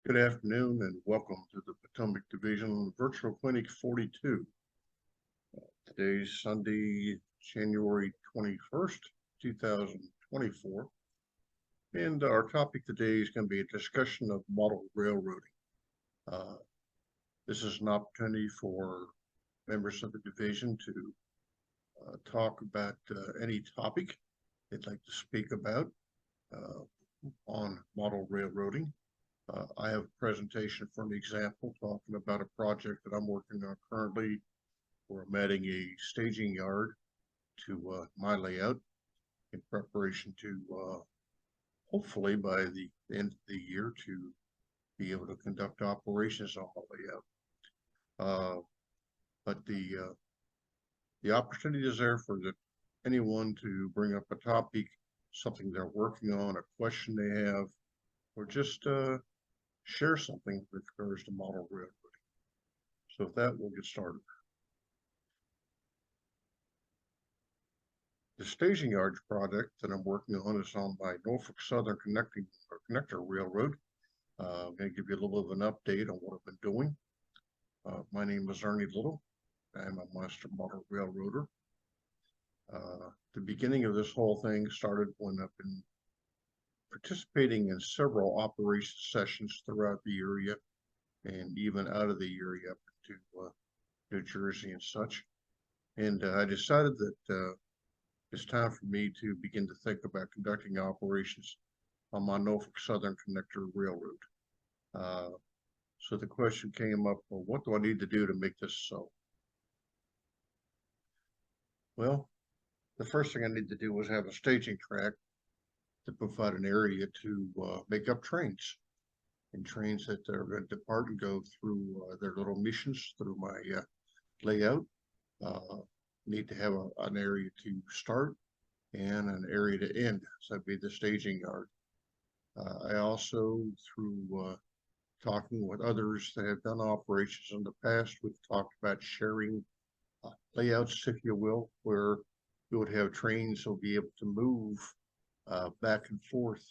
Good afternoon and welcome to the Potomac Division Virtual Clinic 42. Today's Sunday, January 21st, 2024. And our topic today is going to be a discussion of model railroading. This is an opportunity for members of the division to talk about any topic they'd like to speak about on model railroading. I have a presentation for an example talking about a project that I'm working on currently where I'm adding a staging yard to my layout in preparation to hopefully by the end of the year to be able to conduct operations on the layout. But the opportunity is there for anyone to bring up a topic, something they're working on, a question they have, or just share something with regards to model railroading. So with that, we'll get started. The staging yard project that I'm working on is on my Norfolk Southern Connector Railroad. I'm going to give you a little bit of an update on what I've been doing. My name is Ernie Little. I'm a master model railroader. The beginning of this whole thing started when I've been participating in several operation sessions throughout the area and even out of the area up to New Jersey and such. And I decided that it's time for me to begin to think about conducting operations on my Norfolk Southern Connector Railroad. So the question came up, well, what do I need to do to make this so? Well, the first thing I need to do was have a staging track to provide an area to make up trains. And trains that are going to depart and go through their little missions through my layout. Need to have an area to start and an area to end. So that'd be the staging yard. I also, through talking with others that have done operations in the past, we've talked about sharing layouts, if you will, where we would have trains that will be able to move back and forth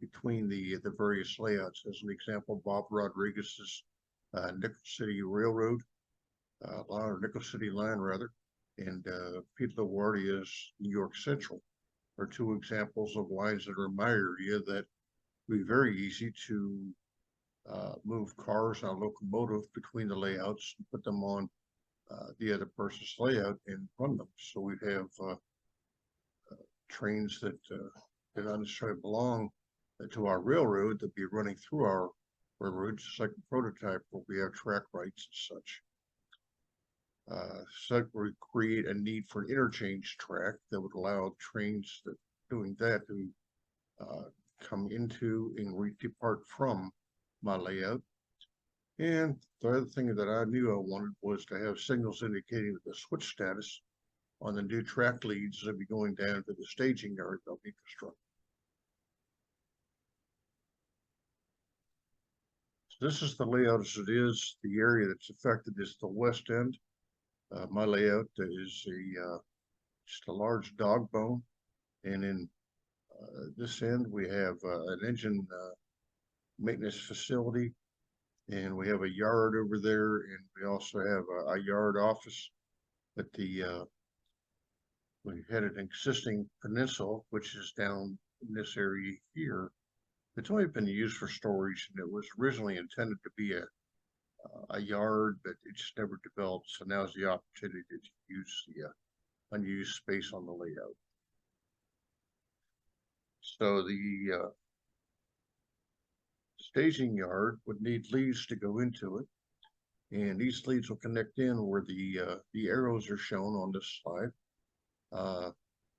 between the various layouts. As an example, Bob Rodriguez's Nickel City Railroad, or Nickel City Line rather, and Pete LaGuardia's New York Central are two examples of lines that are in my area that would be very easy to move cars and a locomotive between the layouts and put them on the other person's layout and run them. So we'd have trains that not necessarily belong to our railroad that be running through our railroad, just like a prototype where we have track rights and such. So that would create a need for an interchange track that would allow trains that doing that to come into and depart from my layout. And the other thing that I knew I wanted was to have signals indicating the switch status on the new track leads that be going down to the staging yard they'll be constructed. So this is the layout as it is. The area that's affected is the west end. My layout is just a large dog bone, and in this end we have an engine maintenance facility, and we have a yard over there, and we also have a yard office. But we had an existing peninsula, which is down in this area here. It's only been used for storage, and it was originally intended to be a yard, but it just never developed. So now's the opportunity to use the unused space on the layout. So the staging yard would need leads to go into it, and these leads will connect in where the arrows are shown on this slide. The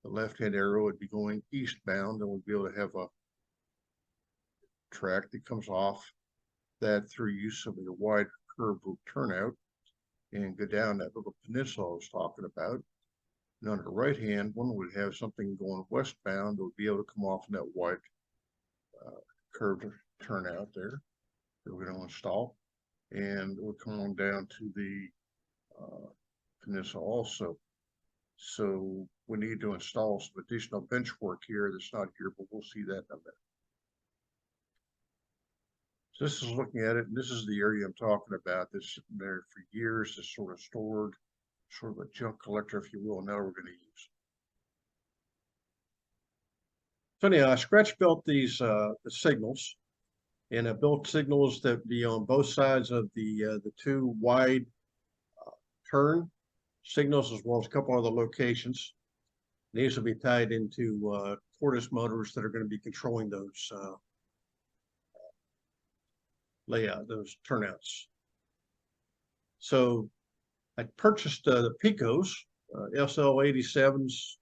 left-hand arrow would be going eastbound, and we'll be able to have a track that comes off that through use of a wide curved turnout and go down that little peninsula I was talking about. And on the right hand one would have something going westbound that would be able to come off in that wide curved turnout there that we're going to install, and we'll come on down to the peninsula also. So we need to install some additional bench work here that's not here, but we'll see that in a minute. So this is looking at it, and this is the area I'm talking about. That's sitting there for years, just sort of stored, sort of a junk collector, if you will. Now we're going to use. So anyhow, I scratch built these the signals, and I built signals that be on both sides of the two wide turn signals, as well as a couple other locations. These will be tied into tortoise motors that are going to be controlling those those turnouts. So I purchased the Picos SL87s.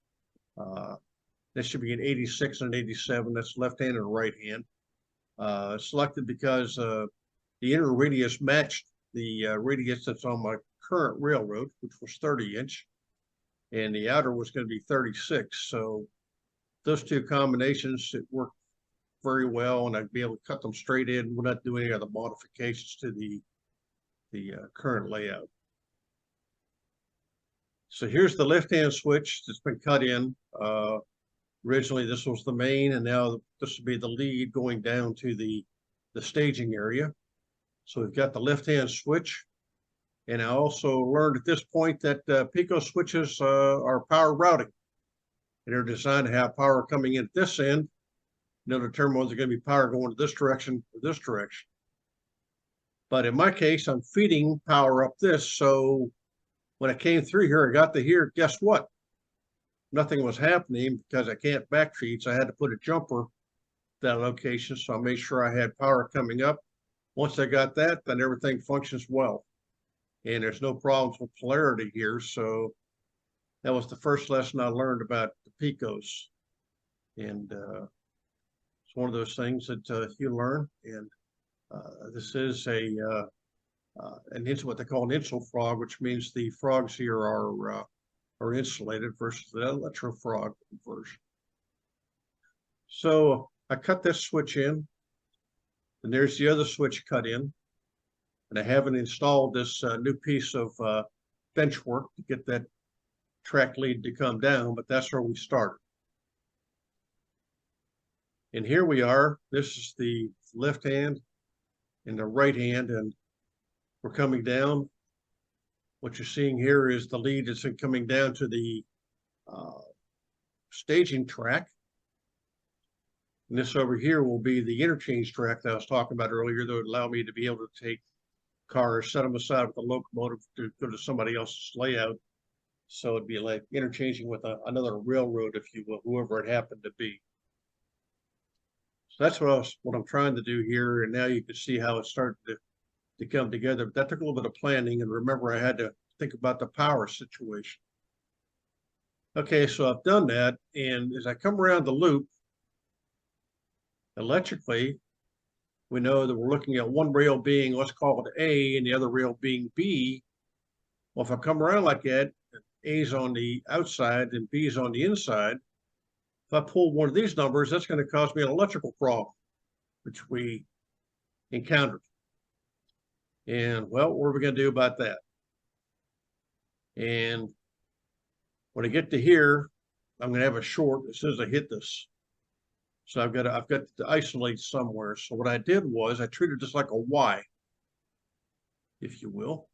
This should be an 86 and an 87. That's left hand and right hand. Selected because the inner radius matched the radius that's on my current railroad, which was 30-inch, and the outer was going to be 36. So those two combinations, it worked very well, and I'd be able to cut them straight in. We're not doing any other modifications to the current layout. So here's the left-hand switch that's been cut in. Originally, this was the main, and now this will be the lead going down to the staging area. So we've got the left-hand switch. And I also learned at this point that Pico switches are power routing. And they're designed to have power coming in at this end. They'll determine whether there's going to be power going to this direction or this direction. But in my case, I'm feeding power up this. So when I came through here, I got to here, guess what? Nothing was happening because I can't backfeed. So I had to put a jumper that location. So I made sure I had power coming up. Once I got that, then everything functions well. And there's no problems with polarity here. So that was the first lesson I learned about the Picos. And it's one of those things that you learn. And this is what they call an insul frog, which means the frogs here are insulated versus the electro frog version. So I cut this switch in, and there's the other switch cut in. And I haven't installed this new piece of bench work to get that track lead to come down, but that's where we started. And here we are. This is the left hand and the right hand, and we're coming down. What you're seeing here is the lead that's coming down to the staging track. And this over here will be the interchange track that I was talking about earlier that would allow me to be able to take cars, set them aside with the locomotive to go to somebody else's layout. So it'd be like interchanging with another railroad, if you will, whoever it happened to be. So that's what I'm trying to do here. And now you can see how it's starting to come together. But that took a little bit of planning. And remember, I had to think about the power situation. Okay, so I've done that. And as I come around the loop, electrically, we know that we're looking at one rail being, let's call it A, and the other rail being B. Well, if I come around like that, A's on the outside and B's on the inside, if I pull one of these numbers, that's going to cause me an electrical problem, which we encountered. And, well, what are we going to do about that? And when I get to here, I'm going to have a short as soon as I hit this. So I've got to isolate somewhere. So what I did was I treated this like a Y, if you will.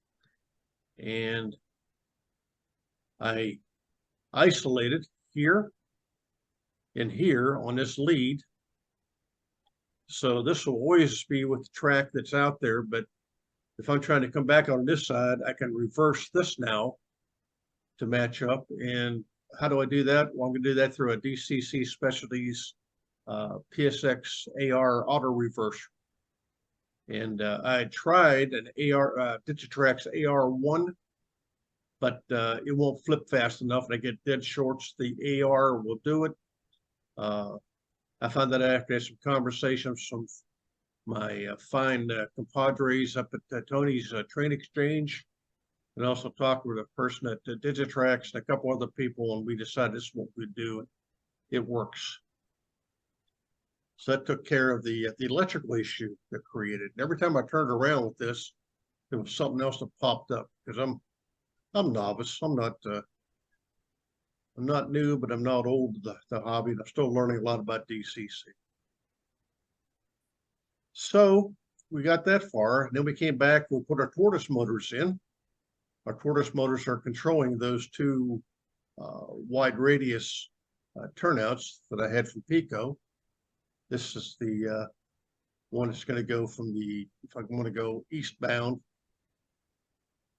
And I isolated here and here on this lead. So this will always be with the track that's out there. But if I'm trying to come back on this side, I can reverse this now to match up. And how do I do that? Well, I'm going to do that through a DCC Specialties PSX AR auto reverser. And I tried an Digitrax AR1, but it won't flip fast enough, and I get dead shorts. The AR will do it. I found that after I had some conversations from my fine compadres up at Tony's Train Exchange, and also talked with a person at Digitrax and a couple other people, and we decided this is what we do. It works. So that took care of the electrical issue that created. And every time I turned around with this, there was something else that popped up because I'm novice. I'm not new, but I'm not old to the hobby. And I'm still learning a lot about DCC. So we got that far. And then we came back, we'll put our tortoise motors in. Our tortoise motors are controlling those two wide radius turnouts that I had from Pico. This is the one that's going to go from if I want to go eastbound,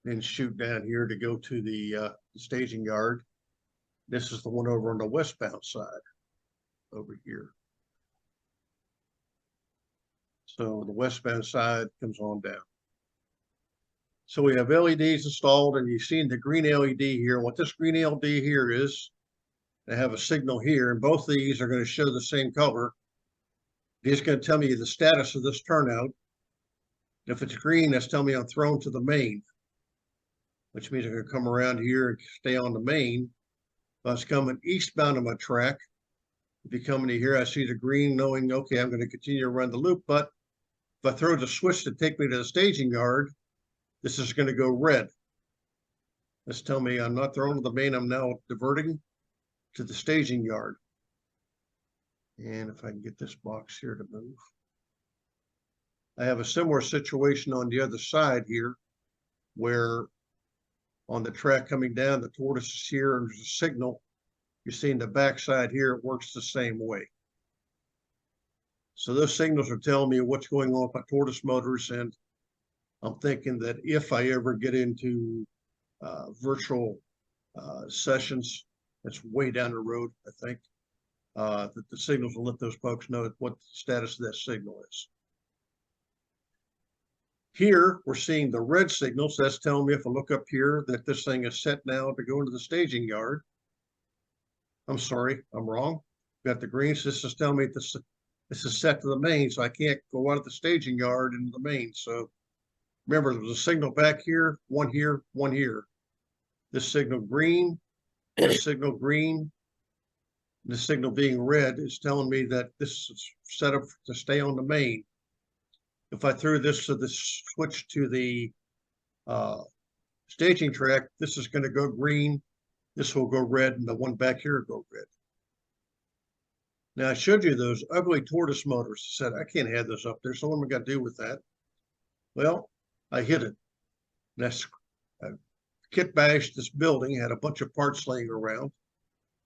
then shoot down here to go to the staging yard. This is the one over on the westbound side over here. So the westbound side comes on down. So we have LEDs installed, and you've seen the green LED here. What this green LED here is, they have a signal here, and both of these are going to show the same color. It's going to tell me the status of this turnout. If it's green, that's telling me I'm thrown to the main, which means I'm going to come around here and stay on the main. If I was coming eastbound on my track, if you come into here, I see the green, knowing, okay, I'm going to continue to run the loop. But if I throw the switch to take me to the staging yard, this is going to go red. This tells me I'm not thrown to the main, I'm now diverting to the staging yard. And if I can get this box here to move. I have a similar situation on the other side here, where on the track coming down, the tortoise is here and there's a signal. You see in the backside here, it works the same way. So those signals are telling me what's going on with my tortoise motors, and I'm thinking that if I ever get into virtual sessions, that's way down the road, I think, that the signals will let those folks know what the status of that signal is. Here, we're seeing the red signals. That's telling me if I look up here that this thing is set now to go into the staging yard. I'm sorry, I'm wrong. Got the greens. This is telling me this is set to the main, so I can't go out of the staging yard into the main. So remember, there was a signal back here, one here, one here. This signal green, this signal green, the signal being red is telling me that this is set up to stay on the main. If I threw this to the switch to the staging track, this is going to go green, this will go red, and the one back here will go red. Now, I showed you those ugly tortoise motors. I said, I can't have those up there, so what am I going to do with that? Well, I hit it. That's kit bashed this building, had a bunch of parts laying around,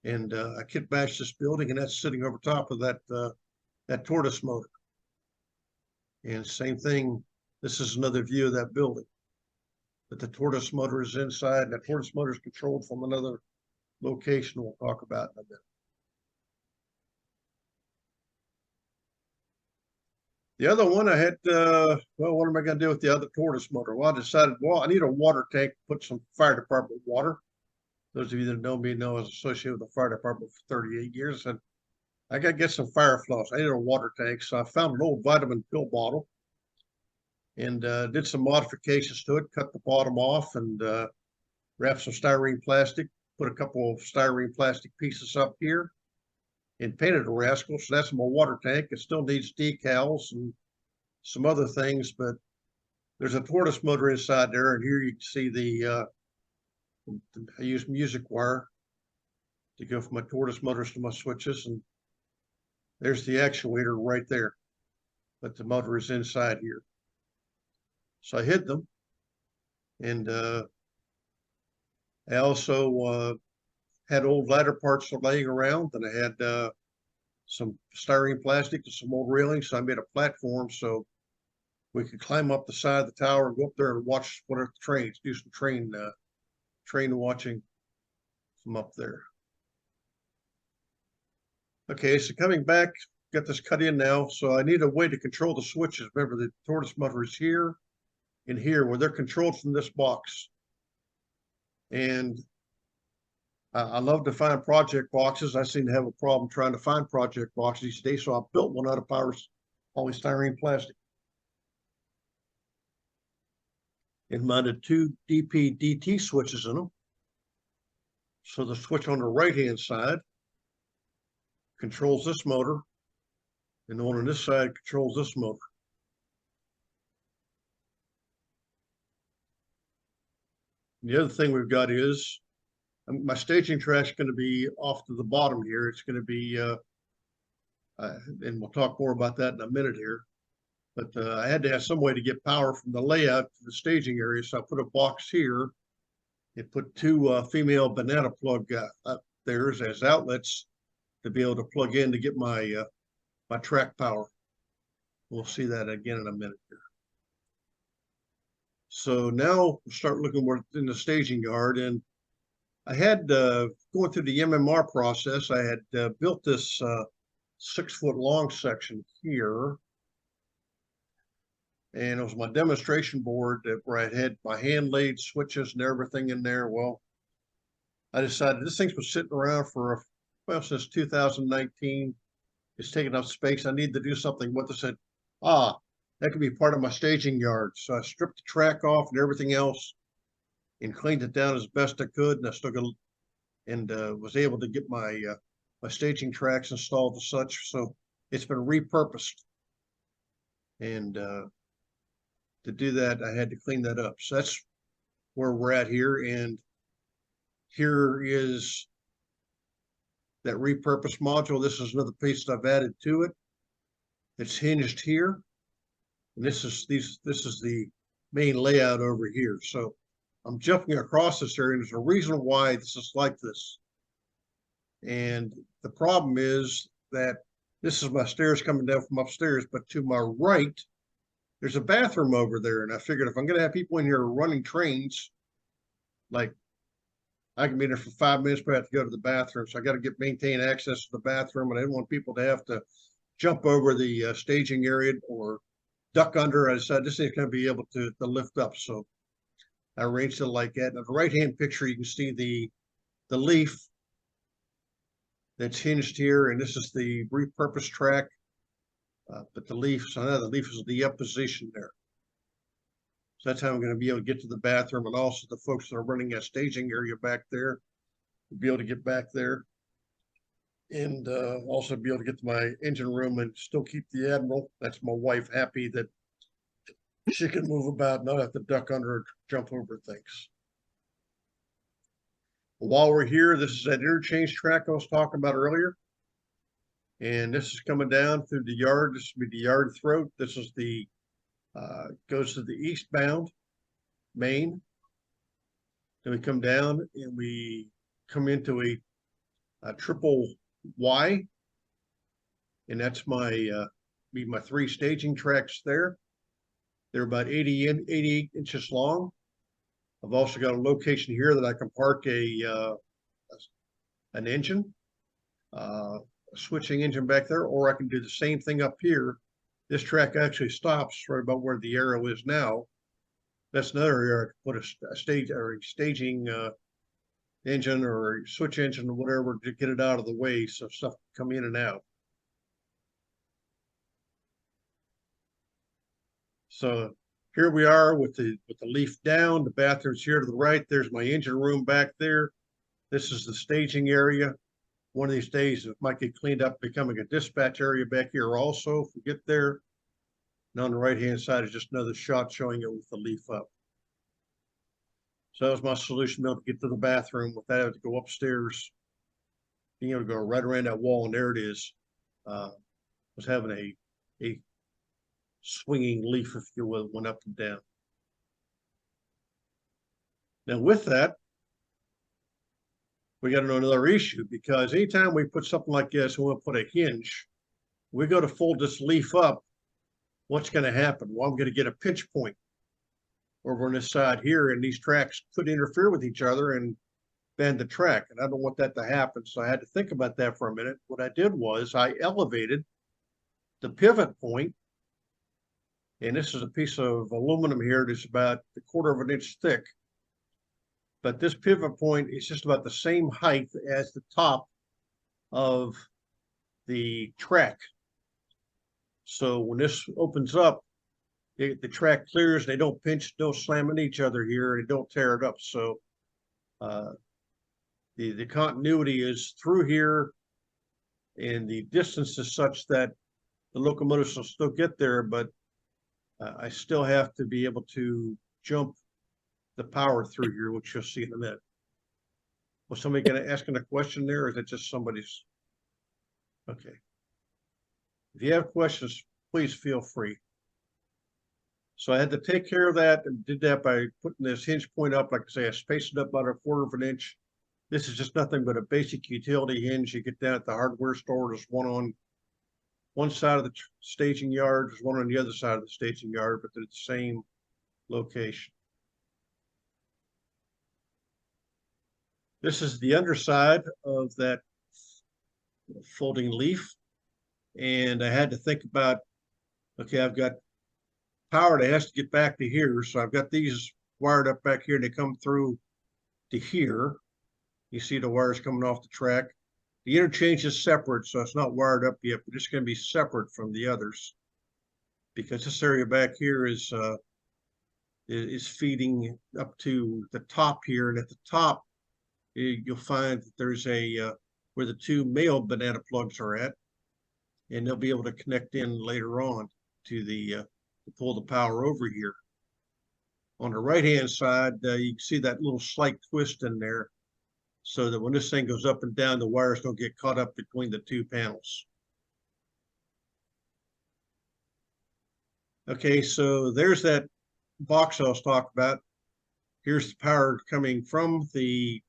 and I kit bashed this building, and that's sitting over top of that tortoise motor. And same thing, this is another view of that building. But the tortoise motor is inside, and the tortoise motor is controlled from another location we'll talk about in a minute. The other one I had, well, what am I going to do with the other tortoise motor? Well, I decided, well, I need a water tank to put some fire department water. Those of you that know me know I was associated with the fire department for 38 years. And I got to get some fire floss. I needed a water tank. So I found an old vitamin pill bottle and did some modifications to it, cut the bottom off and wrapped some styrene plastic, put a couple of styrene plastic pieces up here, and painted a rascal. So that's my water tank. It still needs decals and some other things, but there's a tortoise motor inside there. And here you can see I use music wire to go from my tortoise motors to my switches. And there's the actuator right there, but the motor is inside here. So I hid them. And I also had old ladder parts laying around, and I had some styrene plastic and some old railings. So I made a platform so we could climb up the side of the tower and go up there and watch one of the trains, do some train watching from up there. Okay, so coming back, got this cut in now. So I need a way to control the switches. Remember, the tortoise motor is here and here, where they're controlled from this box. And I love to find project boxes. I seem to have a problem trying to find project boxes these days, so I built one out of polystyrene plastic. It mounted two DP-DT switches in them. So the switch on the right-hand side controls this motor, and the one on this side controls this motor. The other thing we've got is my staging track is going to be off to the bottom here. It's going to be, and we'll talk more about that in a minute here. But I had to have some way to get power from the layout to the staging area. So I put a box here and put two female banana plug up there as outlets to be able to plug in to get my my track power. We'll see that again in a minute here. So now we'll start looking in the staging yard, and I had going through the MMR process. I had built this 6-foot long section here, and it was my demonstration board where I had my hand laid switches and everything in there. Well, I decided this thing's been sitting around for well since 2019. It's taking up space. I need to do something with it. I said, that could be part of my staging yard. So I stripped the track off and everything else and cleaned it down as best I could. And I still got and was able to get my my staging tracks installed and such. So it's been repurposed. And to do that, I had to clean that up. So that's where we're at here. And here is that repurposed module. This is another piece that I've added to it. It's hinged here. And this is the main layout over here. So I'm jumping across this area, and there's a reason why this is like this. And the problem is that this is my stairs coming down from upstairs, but to my right, there's a bathroom over there. And I figured if I'm going to have people in here running trains, like I can be there for 5 minutes, but I have to go to the bathroom. So I got to maintain access to the bathroom. And I didn't want people to have to jump over the staging area or duck under. I decided this thing's going to be able to lift up. So I arranged it like that. And in the right-hand picture, you can see the leaf that's hinged here. And this is the repurposed track. But the leaf, so now the leaf is the up position there. So that's how I'm going to be able to get to the bathroom, and also the folks that are running that staging area back there will be able to get back there, and also be able to get to my engine room and still keep the Admiral. That's my wife happy that she can move about, not have to duck under or jump over things. While we're here, this is that interchange track I was talking about earlier. And this is coming down through the yard. This will be the yard throat. This is the goes to the eastbound main. Then we come down and we come into a triple Y, and that's my my 3 staging tracks there. They're about 88 inches long. I've also got a location here that I can park an engine, a switching engine back there, or I can do the same thing up here. This track actually stops right about where the arrow is now. That's another area I can put a stage or a staging engine or a switch engine or whatever to get it out of the way so stuff can come in and out. So here we are with the leaf down. The bathroom's here to the right. There's my engine room back there. This is the staging area. One of these days, it might get cleaned up, becoming a dispatch area back here also, if we get there. And on the right-hand side is just another shot showing it with the leaf up. So that was my solution, to be able to get to the bathroom without having to go upstairs, being able to go right around that wall, and there it is. Was having a swinging leaf, if you will, went up and down. Now with that, we got another issue, because anytime we put something like this, we want to put a hinge, we go to fold this leaf up, what's going to happen? Well, I'm going to get a pinch point over on this side here, and these tracks could interfere with each other and bend the track, and I don't want that to happen. So I had to think about that for a minute. What I did was I elevated the pivot point, and this is a piece of aluminum here that's about 1/4 of an inch thick. But this pivot point is just about the same height as the top of the track. So when this opens up, the track clears. They don't pinch, don't slam into each other here, and don't tear it up. So the continuity is through here, and the distance is such that the locomotives will still get there, but I still have to be able to jump the power through here, which you'll see in a minute. Was somebody going to ask a question there, or is it just somebody's? Okay. If you have questions, please feel free. So I had to take care of that, and did that by putting this hinge point up. Like I say, I spaced it up about 1/4 of an inch. This is just nothing but a basic utility hinge you get down at the hardware store. There's one on one side of the staging yard, there's one on the other side of the staging yard, but they're the same location. This is the underside of that folding leaf. And I had to think about, okay, I've got power that has to get back to here. So I've got these wired up back here and they come through to here. You see the wires coming off the track. The interchange is separate, so it's not wired up yet, but it's going to be separate from the others because this area back here is feeding up to the top here, and at the top you'll find that there's a where the two male banana plugs are at, and they'll be able to connect in later on to the to pull the power over here. On the right hand side, you can see that little slight twist in there, so that when this thing goes up and down, the wires don't get caught up between the two panels. Okay, so there's that box I was talking about. Here's the power coming from the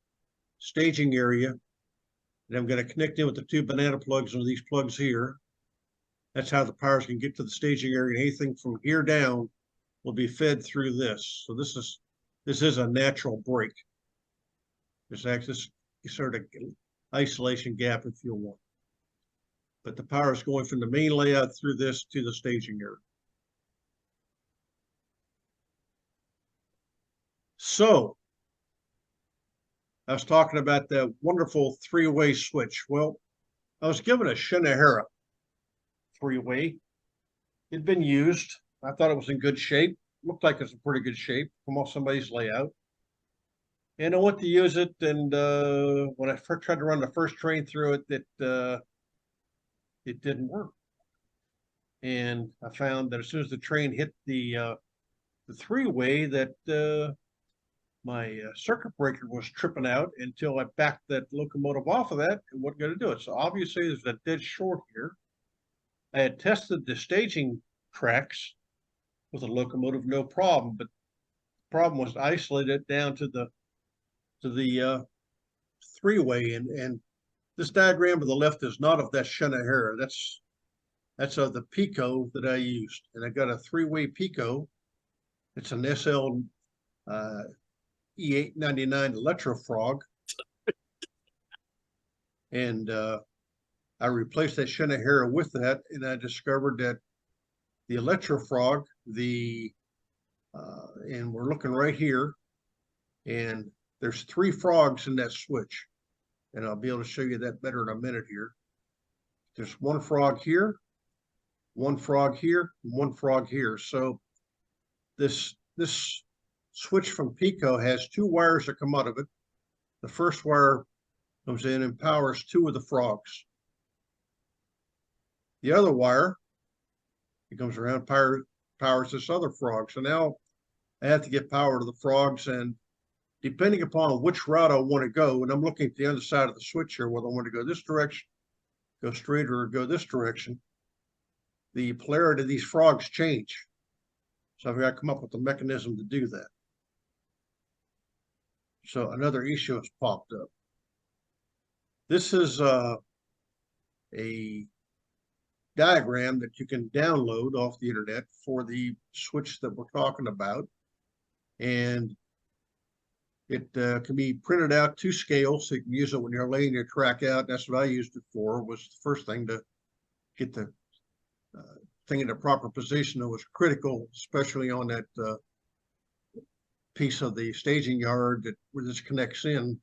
staging area. And I'm going to connect in with the two banana plugs on these plugs here. That's how the power can get to the staging area. Anything from here down will be fed through this. So this is a natural break. This acts as sort of isolation gap if you want. But the power is going from the main layout through this to the staging area. So I was talking about that wonderful three-way switch. Well, I was given a Shinohara three-way. It'd been used. I thought it was in good shape. Looked like it's in pretty good shape from off somebody's layout. And I went to use it, and when I first tried to run the first train through it, it didn't work. And I found that as soon as the train hit the three-way, that my circuit breaker was tripping out until I backed that locomotive off of that. It wasn't going to do it. So obviously there's a dead short here. I had tested the staging tracks with a locomotive, no problem. But the problem was isolated down to the three-way, and this diagram to the left is not of that Shinohara. That's of the Pico that I used, and I got a three-way Pico. It's an SL E899 Electrofrog, and I replaced that Shinohara with that, and I discovered that the Electrofrog, and we're looking right here, and there's 3 frogs in that switch, and I'll be able to show you that better in a minute here. There's 1 frog here, 1 frog here, and 1 frog here. So this switch from Pico has 2 wires that come out of it. The first wire comes in and powers 2 of the frogs. The other wire, it comes around, powers this other frog. So now I have to get power to the frogs, and depending upon which route I want to go, and I'm looking at the other side of the switch here, whether I want to go this direction, go straight, or go this direction, the polarity of these frogs change. So I've got to come up with a mechanism to do that. So another issue has popped up. This is a diagram that you can download off the internet for the switch that we're talking about. And it can be printed out to scale, so you can use it when you're laying your track out. That's what I used it for, was the first thing to get the thing in the proper position. That was critical, especially on that piece of the staging yard where this connects in.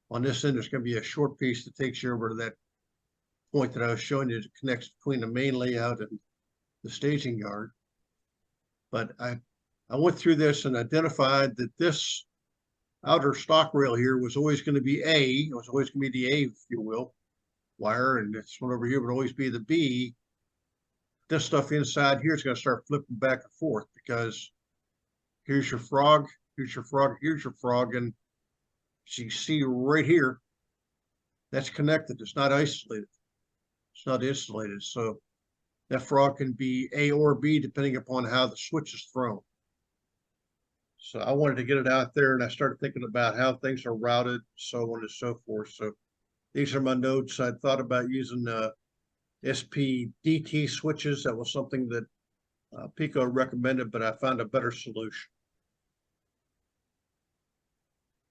On this end, there's going to be a short piece that takes you over to that point that I was showing you that connects between the main layout and the staging yard. But I went through this and identified that this outer stock rail here was always going to be A. It was always going to be the A, if you will, wire, and this one over here would always be the B. This stuff inside here is going to start flipping back and forth, because here's your frog, here's your frog, here's your frog, and as you see right here, that's connected. It's not isolated. It's not insulated. So That frog can be A or B depending upon how the switch is thrown. So I wanted to get it out there, and I started thinking about how things are routed, so on and so forth. So these are my notes. I thought about using SPDT switches. That was something that Pico recommended, but I found a better solution.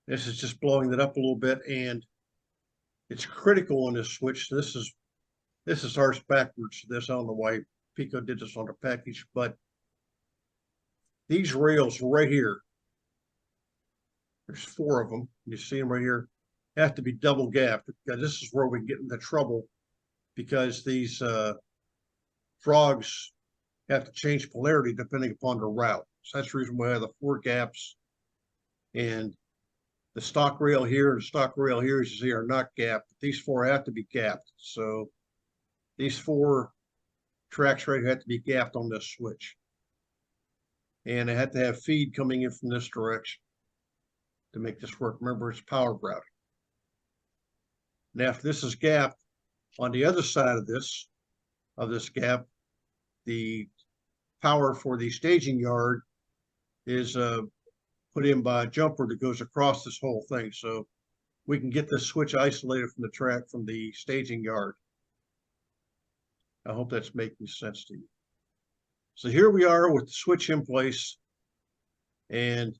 This is just blowing it up a little bit, and it's critical on this switch. This is ours backwards. This, I don't know why Pico did this on the package, but these rails right here, there's 4 of them. You see them right here, have to be double gapped, because this is where we get into trouble, because these frogs have to change polarity depending upon the route. So that's the reason why I have the 4 gaps. And the stock rail here and stock rail here, as you see, are not gapped. These 4 have to be gapped. So these 4 tracks right here have to be gapped on this switch. And I had to have feed coming in from this direction to make this work. Remember, it's power routing. Now, if this is gapped, on the other side of this gap, the power for the staging yard is put in by a jumper that goes across this whole thing. So we can get this switch isolated from the track from the staging yard. I hope that's making sense to you. So here we are with the switch in place, and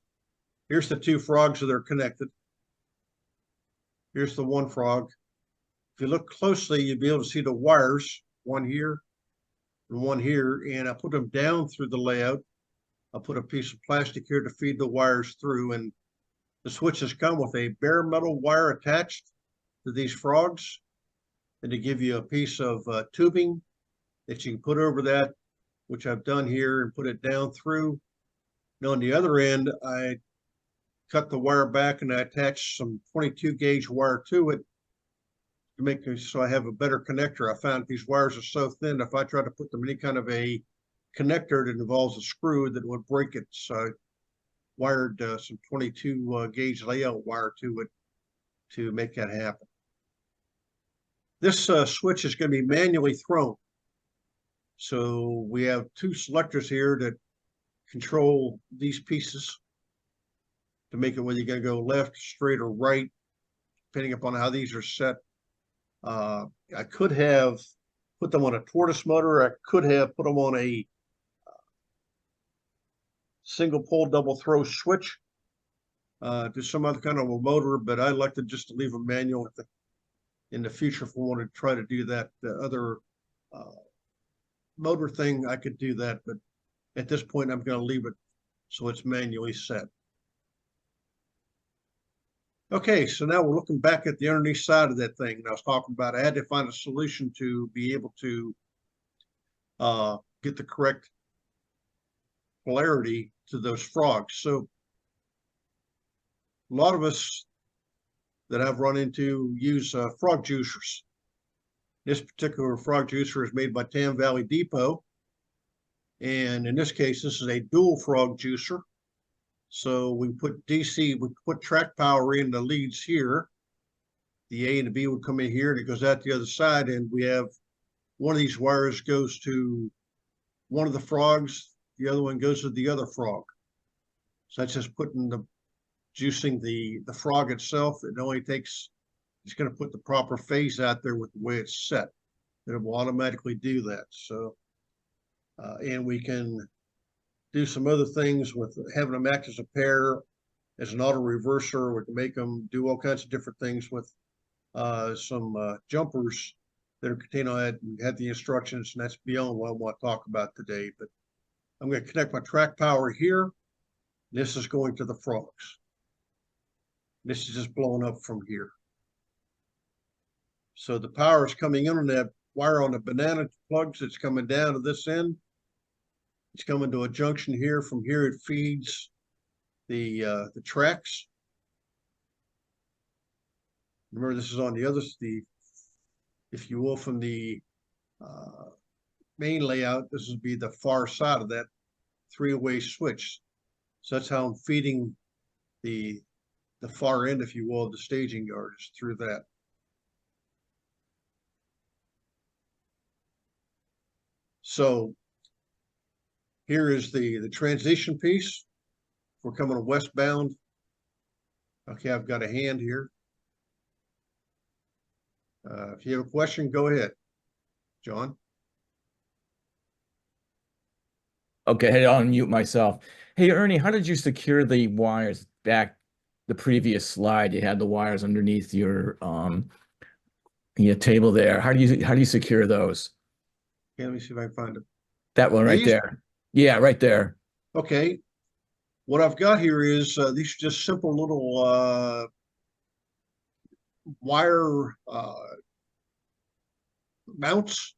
here's the 2 frogs that are connected. Here's the 1 frog. If you look closely, you'll be able to see the wires, 1 here and 1 here, and I put them down through the layout. I'll put a piece of plastic here to feed the wires through, and the switches come with a bare metal wire attached to these frogs, and to give you a piece of tubing that you can put over that, which I've done here, and put it down through. And on the other end, I cut the wire back and I attached some 22 gauge wire to it to make it so I have a better connector. I found these wires are so thin, if I try to put them in any kind of a connector that involves a screw, that would break it. So I wired some 22 gauge layout wire to it to make that happen. This switch is going to be manually thrown. So we have 2 selectors here that control these pieces to make it whether you're going to go left, straight, or right, depending upon how these are set. I could have put them on a tortoise motor. I could have put them on a single pole double throw switch to some other kind of a motor, but I elected just to leave them manual in the future. If we want to try to do that, the other motor thing, I could do that, but at this point I'm going to leave it so it's manually set. Okay, so now we're looking back at the underneath side of that thing. And I was talking about I had to find a solution to be able to get the correct polarity to those frogs. So a lot of us that I've run into use frog juicers. This particular frog juicer is made by Tam Valley Depot. And in this case, this is a dual frog juicer. So we put DC, we put track power in the leads here. The A and the B would come in here, and it goes out the other side. And we have one of these wires goes to one of the frogs, the other one goes to the other frog. So that's just putting juicing the frog itself. It only takes, it's going to put the proper phase out there with the way it's set. And it will automatically do that. So, and we can do some other things with having them act as a pair, as an auto reverser. We can make them do all kinds of different things with some jumpers that are contained on that. We had the instructions, and that's beyond what I want to talk about today. But I'm going to connect my track power here. This is going to the frogs. This is just blowing up from here. So the power is coming in on that wire on the banana plugs. It's coming down to this end. It's coming to a junction here. From here, it feeds the tracks. Remember, this is on the other, if you will, from the main layout, this would be the far side of that 3-way switch. So that's how I'm feeding the far end, if you will, of the staging yard, is through that. So here is the transition piece. We're coming westbound. Okay, I've got a hand here. If you have a question, go ahead, John. Okay, hey, I'll unmute myself. Hey, Ernie, how did you secure the wires back the previous slide? You had the wires underneath your table there. How do you secure those? Okay, let me see if I can find it. That one right These, there. Yeah, right there. okay. What I've got here is these are just simple little wire mounts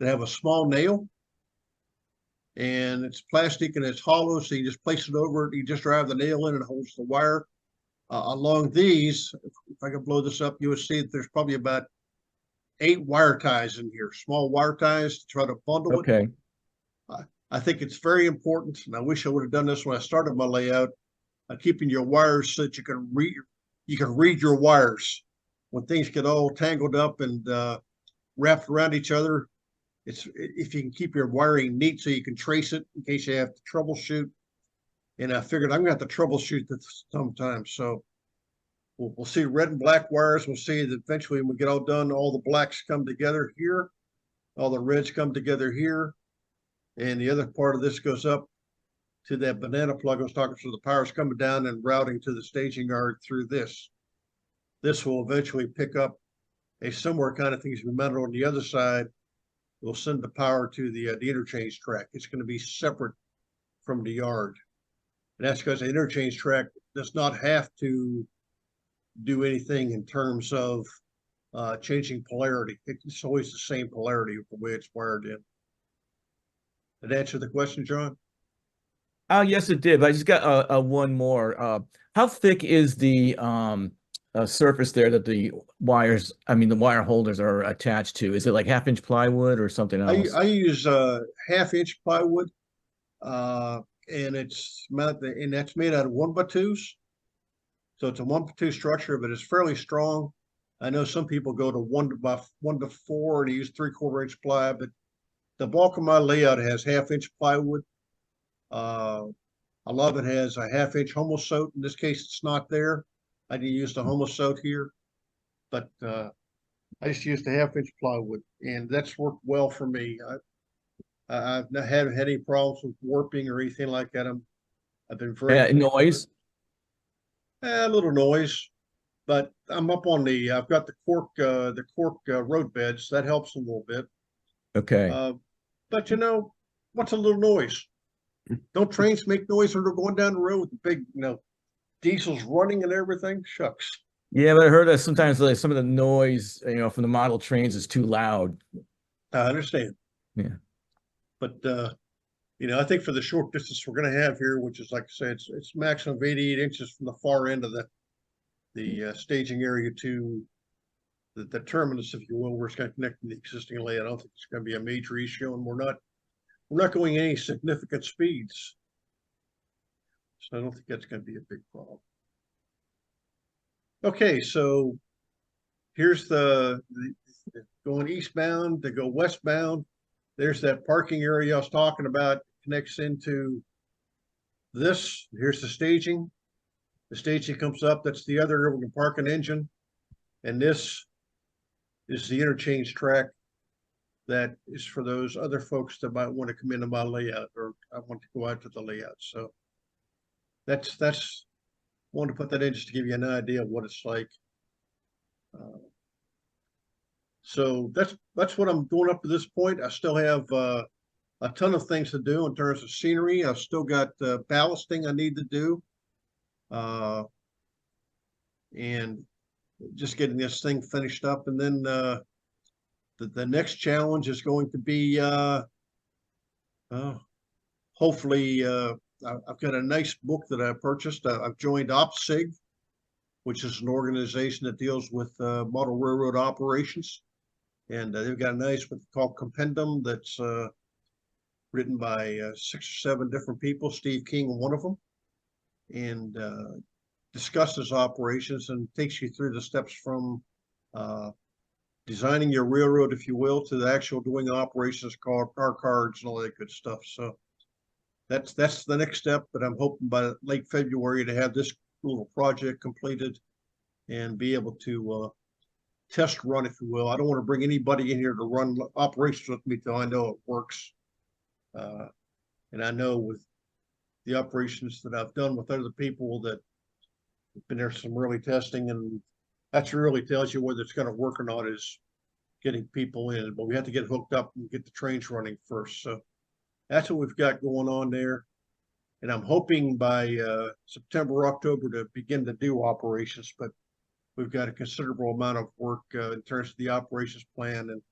that have a small nail, and it's plastic and it's hollow, so you just place it over it. You just drive the nail in and it holds the wire. Along these, if I can blow this up, you would see that there's probably about 8 wire ties in here, small wire ties to try to bundle it. Okay. I think it's very important, and I wish I would have done this when I started my layout, keeping your wires so that you can read your wires. When things get all tangled up and wrapped around each other, if you can keep your wiring neat so you can trace it in case you have to troubleshoot. And I figured I'm gonna have to troubleshoot this sometimes. So we'll see red and black wires. We'll see that eventually when we get all done, all the blacks come together here, all the reds come together here, and the other part of this goes up to that banana plug I was talking. So the power's coming down and routing to the staging yard through this. This will eventually pick up a similar kind of thing as we mounted on the other side. We'll send the power to the interchange track. It's going to be separate from the yard. And that's because the interchange track does not have to do anything in terms of changing polarity. It's always the same polarity the way it's wired in. Did that answer the question, John? Oh, yes, it did. But I just got one more. How thick is the surface there that the wires, I mean, the wire holders are attached to? Is it like half-inch plywood or something else? I use 1/2 inch plywood, uh, and that's made out of 1x2s. So it's a 1x2 structure, but it's fairly strong. I know some people go to 1:4 and use 3/4 inch ply, but the bulk of my layout has 1/2 inch plywood. A lot of it has a 1/2 inch homosote. In this case, it's not there. I didn't use the homosote here, but I just used a 1/2 inch plywood, and that's worked well for me. I've not had any problems with warping or anything like that. I've been very pleased with it. Noise? A little noise, but I'm up on I've got the cork road beds. That helps a little bit. Okay. Uh, but what's a little noise? Don't trains make noise when they're going down the road with the big, diesels running and everything? Shucks. Yeah, but I heard that sometimes like some of the noise, from the model trains is too loud. I understand. Yeah. But I think for the short distance we're going to have here, which is like I say, it's maximum of 88 inches from the far end of the staging area to the terminus, if you will, where it's going to connect to the existing layout. I don't think it's going to be a major issue, and we're not going any significant speeds, so I don't think that's going to be a big problem. Okay, so here's the going eastbound to go westbound. There's that parking area I was talking about, connects into this. Here's the staging. The staging comes up. That's the other area we can park an engine. And this is the interchange track that is for those other folks that might want to come into my layout, or I want to go out to the layout. So that's I wanted to put that in just to give you an idea of what it's like. So that's what I'm doing up to this point. I still have a ton of things to do in terms of scenery. I've still got ballasting I need to do, and just getting this thing finished up. And then the next challenge is going to be hopefully I've got a nice book that I purchased. I've joined OPSIG, which is an organization that deals with model railroad operations. And they've got a nice book called Compendium that's written by 6 or 7 different people, Steve King, one of them, and discusses operations and takes you through the steps from designing your railroad, if you will, to the actual doing operations, car cards and all that good stuff. So that's the next step, but I'm hoping by late February to have this little project completed and be able to test run, if you will. I don't want to bring anybody in here to run operations with me till I know it works. And I know with the operations that I've done with other people that have been there some early testing, and that's really tells you whether it's going to work or not is getting people in. But we have to get hooked up and get the trains running first. So that's what we've got going on there. And I'm hoping by September, October to begin to do operations, but we've got a considerable amount of work in terms of the operations plan. And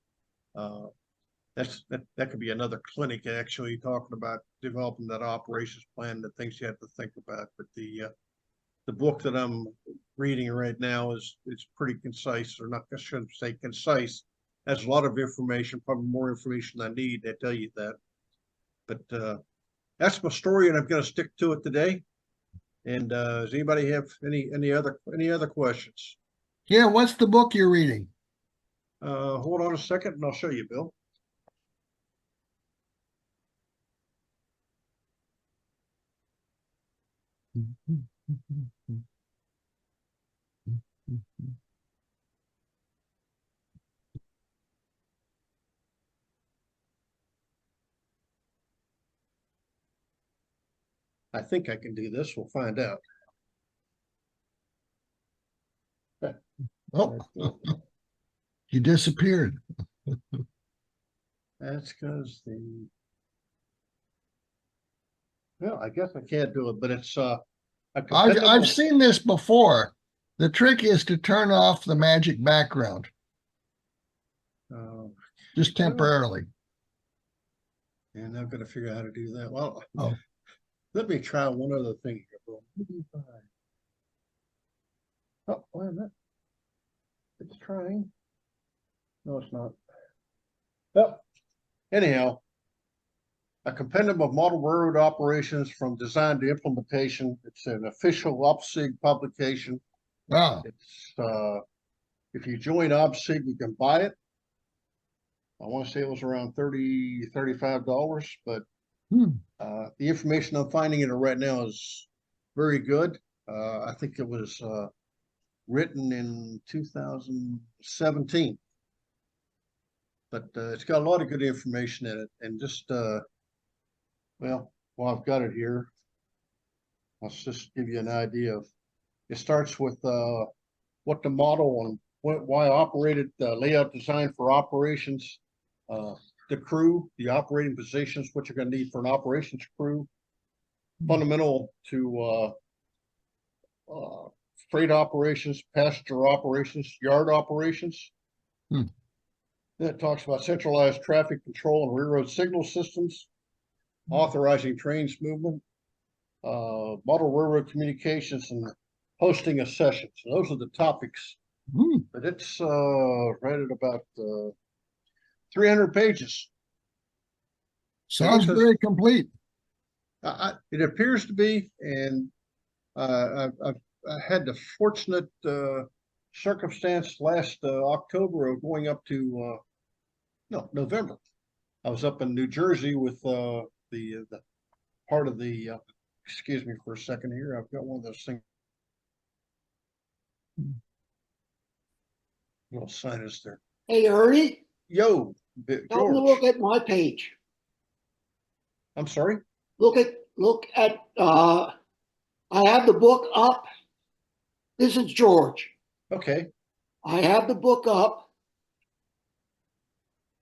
that could be another clinic actually talking about developing that operations plan, the things you have to think about. But the book that I'm reading right now is pretty concise, or not, I shouldn't say concise. Has a lot of information, probably more information than I need. I tell you that. But that's my story, and I'm going to stick to it today. And does anybody have any other questions? Yeah, what's the book you're reading? Hold on a second, and I'll show you, Bill. I think I can do this. We'll find out. Oh, you disappeared. That's because well, I guess I can't do it, but it's I've seen this before. The trick is to turn off the magic background just temporarily. And I'm going to figure out how to do that. Well, Oh, let me try one other thing here, bro. Oh, wait a minute. It's trying. No, it's not. Well, anyhow, a compendium of model railroad operations from design to implementation. It's an official OPSIG publication. wow. It's if you join OPSIG, you can buy it. I want to say it was around $35, but the information I'm finding in it right now is very good. I think it was written in 2017, but it's got a lot of good information in it. And just well, I've got it here. I'll just give you an idea of. It starts with what the model and why operated layout design for operations, the crew, the operating positions, what you're going to need for an operations crew, fundamental to freight operations, passenger operations, yard operations. Then it talks about centralized traffic control and railroad signal systems, authorizing trains movement, model railroad communications, and hosting a session. So those are the topics. But it's right at about 300 pages. Sounds very complete. It appears to be, and I had the fortunate circumstance last October of going up to November. I was up in New Jersey with the part of the excuse me for a second here. I've got one of those things. Little sinus there. Hey, Ernie, Yo, help me George. look at my page. I'm sorry. Look at I have the book up. This is George. Okay, I have the book up.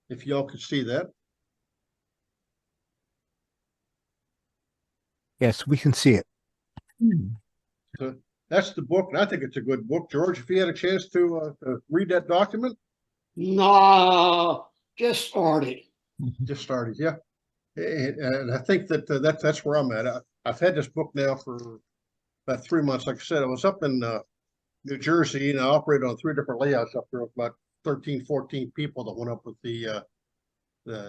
if y'all could see that. Yes, we can see it. So that's the book, and I think it's a good book. George, if you had a chance to read that document, No, just started. just started, yeah. And I think that that's where I'm at. I've had this book now for about 3 months. Like I said, I was up in New Jersey, and I operated on 3 different layouts up there with about 13, 14 people that went up with the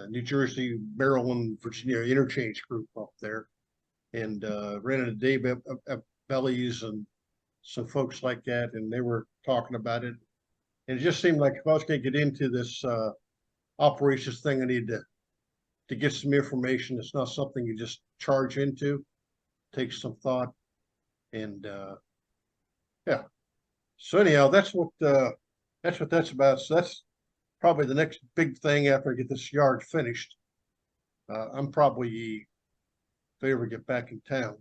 New Jersey, Maryland, Virginia interchange group up there, and ran into Dave Bellies and some folks like that, and they were talking about it. And it just seemed like if I was gonna get into this operations thing, I need to get some information. It's not something you just charge into. Takes some thought. And yeah. So anyhow, that's what that's about. So that's probably the next big thing after I get this yard finished. I'm probably, if I ever get back in town,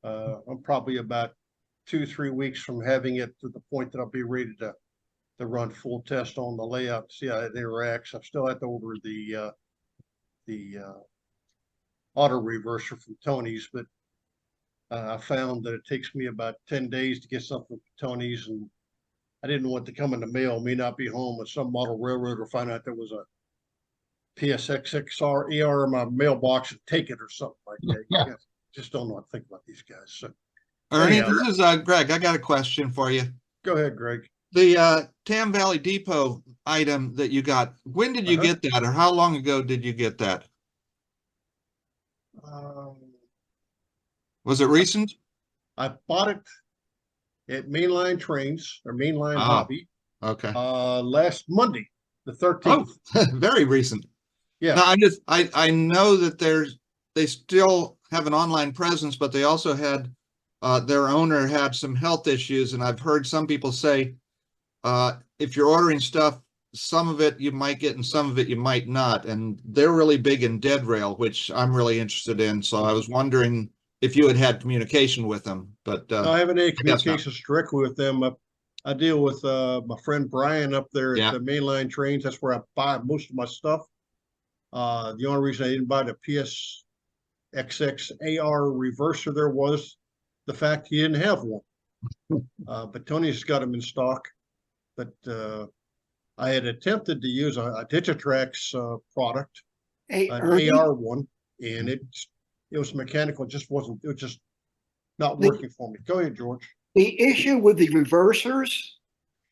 I'm probably about 2-3 weeks from having it to the point that I'll be ready to run full test on the layout, see how it interacts. I still have to order the auto reverser from Tony's, but I found that it takes me about 10 days to get something from Tony's, and I didn't want to come in the mail, me not be home, with some model railroader find out there was a PSXXR AR in my mailbox and take it or something like that. Yeah. Yeah, just don't know what to think about these guys. So Ernie, anyhow, this is Greg. I got a question for you. go ahead, Greg. The Tam Valley Depot item that you got, when did you get that, or how long ago did you get that? Was it recent? I bought it at Mainline Trains or Mainline Ah, Hobby Okay. last Monday, the 13th. Oh, very recent. Yeah, No, I know that they still have an online presence, but they also had their owner had some health issues, and I've heard some people say if you're ordering stuff, some of it you might get and some of it you might not. And they're really big in dead rail, which I'm really interested in. So I was wondering if you had communication with them, but no, I haven't any guess not. communications directly with them. I deal with my friend Brian up there at Yeah. the Mainline Trains. That's where I buy most of my stuff. The only reason I didn't buy the PSXX AR reverser there was the fact he didn't have one. But Tony's got them in stock. But I had attempted to use a Digitrax product, Hey, an Ernie, AR one, and it was mechanical. It just wasn't. It was just not working for me. Go ahead, George. the issue with the reversers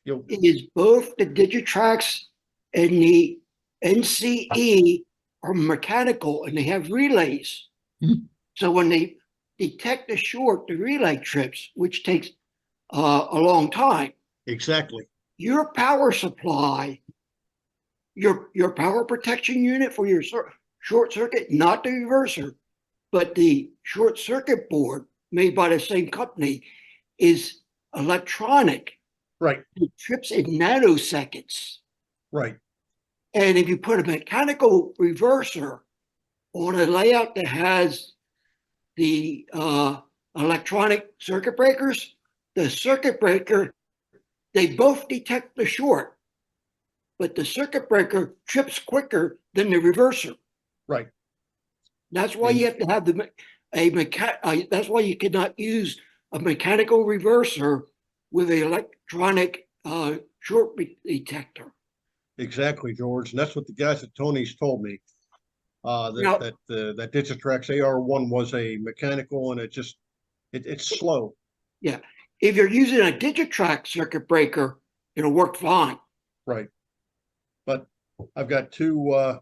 You is both the Digitrax and the NCE are mechanical and they have relays. Mhm. So when they detect the short, the relay trips, which takes a long time. exactly Your power supply, your power protection unit for your short circuit, not the reverser, but the short circuit board made by the same company is electronic. right, It trips in nanoseconds. right, And if you put a mechanical reverser on a layout that has the electronic circuit breakers, the circuit breaker, they both detect the short, but the circuit breaker trips quicker than the reverser. right. That's why you have to have that's why you cannot use a mechanical reverser with an electronic short detector. Exactly, George. And that's what the guys at Tony's told me. Now- That Digitrax AR1 was a mechanical, and it's slow. Yeah. If you're using a Digitrax circuit breaker, it'll work fine. Right. But I've got two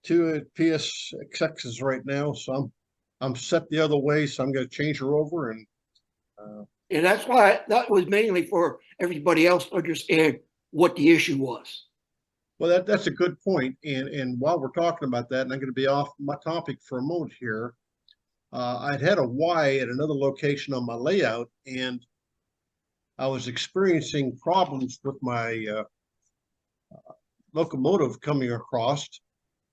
PSXXs right now, so I'm set the other way, so I'm going to change her over. And And that's why that was mainly for everybody else to understand what the issue was. well, that's a good point. And while we're talking about that, and I'm going to be off my topic for a moment here, I'd had a Y at another location on my layout, and I was experiencing problems with my locomotive coming across,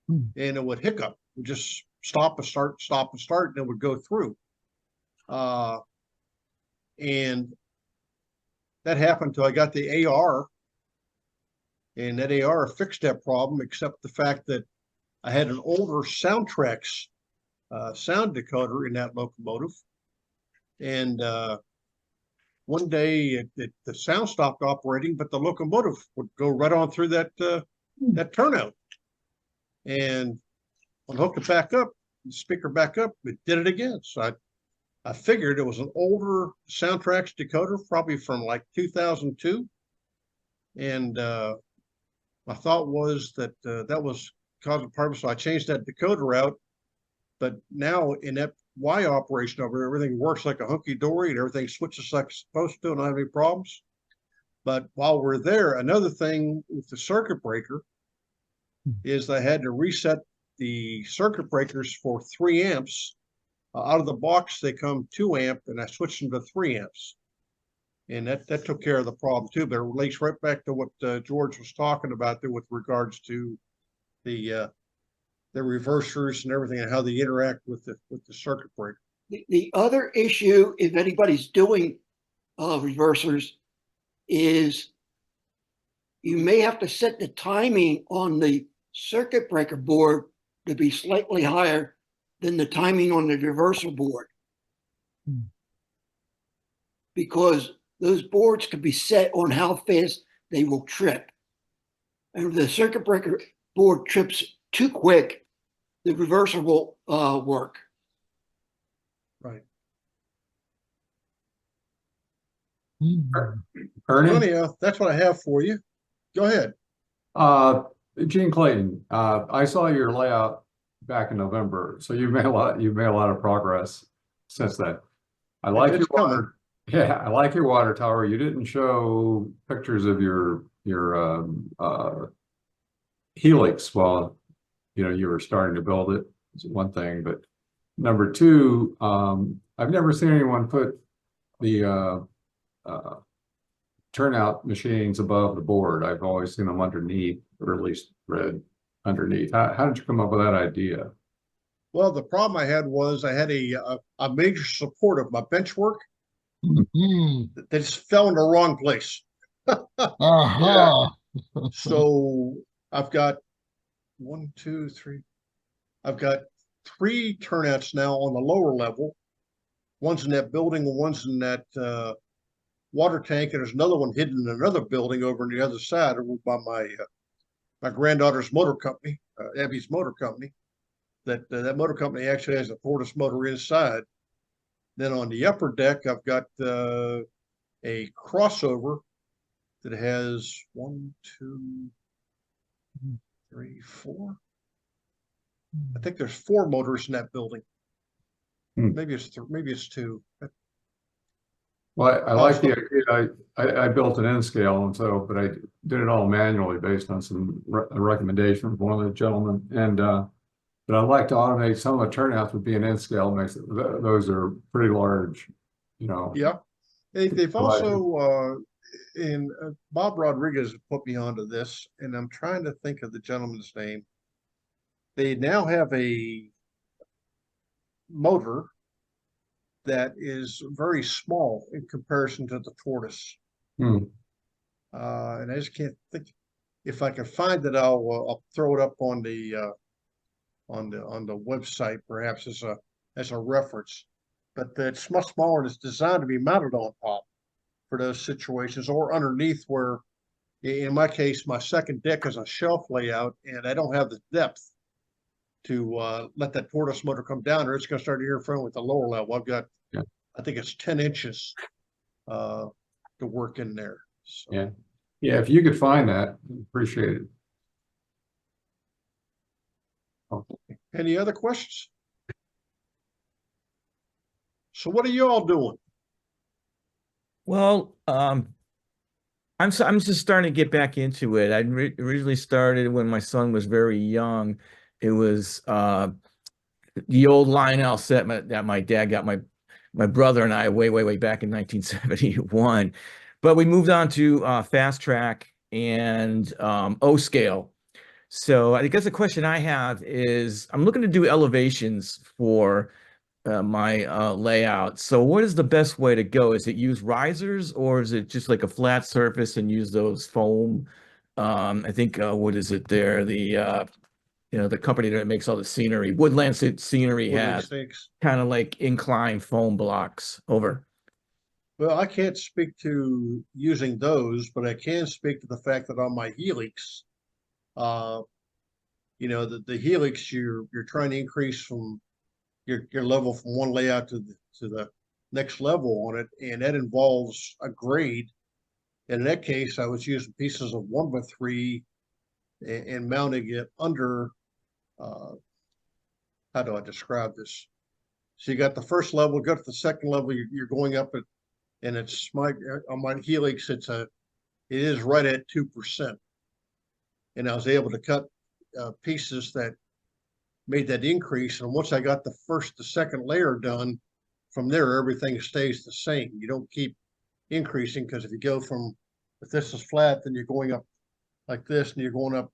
and it would hiccup. It would just stop and start, and it would go through. And that happened until I got the AR, and that AR fixed that problem, except the fact that I had an older Soundtrax sound decoder in that locomotive. And one day the sound stopped operating, but the locomotive would go right on through that turnout. And when I hooked it back up, the speaker back up, it did it again. So I figured it was an older Soundtrax decoder, probably from like 2002. And my thought was that that was causing problem. So I changed that decoder out. But now in that Y operation over there, everything works like a hunky dory and everything switches like it's supposed to, and I don't have any problems. But while we're there, another thing with the circuit breaker is I had to reset the circuit breakers for 3 amps. Out of the box, they come 2 amp, and I switched them to 3 amps. And that took care of the problem too, but it relates right back to what George was talking about there with regards to the reversers and everything and how they interact with the circuit breaker. The other issue, if anybody's doing reversers, is you may have to set the timing on the circuit breaker board to be slightly higher than the timing on the reverser board. Because those boards can be set on how fast they will trip. And if the circuit breaker board trips too quick, the reverser will work. Right. Ernie, Anyhow, that's what I have for you. Go ahead. Gene Clayton, I saw your layout back in November, so you've made a lot of progress since then. I like your It's coming. water. Yeah, I like your water tower. You didn't show pictures of your helix while you were starting to build it. It's one thing, but number two, I've never seen anyone put the turnout machines above the board. I've always seen them underneath, or at least read underneath. How did you come up with that idea? Well, the problem I had was I had a major support of my bench work Mhm. that just fell in the wrong place. Uh-huh. So I've got I've got 3 turnouts now on the lower level. One's in that building, and one's in that water tank, and there's another one hidden in another building over on the other side over by my granddaughter's motor company, Abby's motor company. That motor company actually has a Tortoise motor inside. Then on the upper deck, I've got a crossover that has 1, 2, 3, 4. I think there's 4 motors in that building. Maybe it's 2. Well, I like the idea. I built an N scale, and so, but I did it all manually based on some recommendation from one of the gentlemen. And but I'd like to automate some of the turnouts with being N scale. Makes it, those are pretty large, Yeah, they've also Bob Rodriguez put me onto this, and I'm trying to think of the gentleman's name. They now have a motor that is very small in comparison to the Tortoise. And I just can't think. If I can find it, I'll throw it up on the website, perhaps as a reference. But it's much smaller and it's designed to be mounted on top for those situations, or underneath, where in my case, my second deck is a shelf layout and I don't have the depth to let that Tortoise motor come down, or it's going to start interfering with the lower level. I've got, I think it's 10 inches to work in there. So. Yeah. If you could find that, appreciate it. Okay. Any other questions? So what are you all doing? Well, I'm just starting to get back into it. I originally started when my son was very young. It was the old Lionel set that my dad got my brother and I way back in 1971. But we moved on to Fast Track and O Scale. So I guess the question I have is, I'm looking to do elevations for my layout. So what is the best way to go? Is it use risers, or is it just like a flat surface and use those foam? I think what is it there? The the company that makes all the scenery, Woodland Scenery, has kind of like inclined foam blocks over. Well, I can't speak to using those, but I can speak to the fact that on my Helix, the Helix, you're trying to increase from your level from one layout to the next level on it, and that involves a grade. And in that case, I was using pieces of 1x3 and mounting it under. How do I describe this? So you got the first level, go to the second level, you're going up it, and it's on my Helix, it's a it is right at 2%. And I was able to cut pieces that made that increase. And once I got the second layer done, from there, everything stays the same. You don't keep increasing, because if you go from, if this is flat, then you're going up like this, and you're going up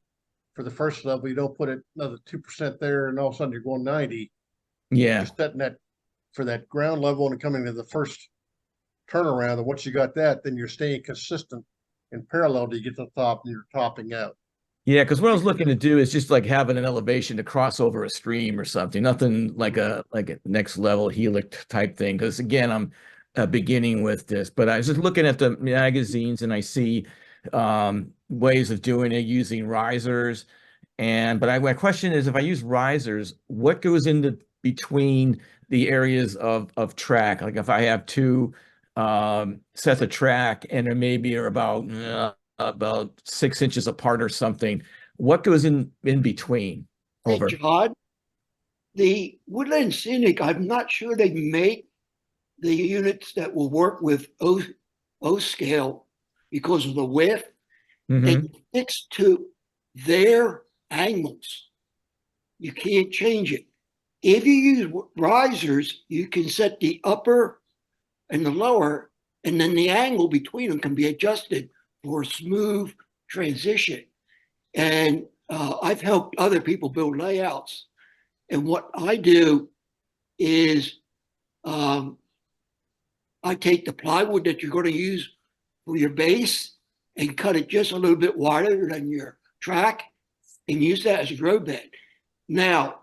for the first level, you don't put it another 2% there, and all of a sudden you're going 90. Yeah. Just setting that for that ground level and coming to the first turnaround. And once you got that, then you're staying consistent in parallel till you get to the top and you're topping out. Yeah, because what I was looking to do is just like having an elevation to cross over a stream or something, nothing like a next level helix type thing. Because again, I'm beginning with this, but I was just looking at the magazines and I see ways of doing it using risers. But my question is, if I use risers, what goes into between the areas of track? Like if I have two sets of track and there maybe are about 6 inches apart or something, what goes in between? Hey, Over. John, the Woodland Scenic, I'm not sure they make the units that will work with O scale because of the width. They Mhm. fix to their angles. You can't change it. If you use risers, you can set the upper and the lower, and then the angle between them can be adjusted for a smooth transition. And I've helped other people build layouts. And what I do is I take the plywood that you're going to use for your base and cut it just a little bit wider than your track and use that as a road bed. Now,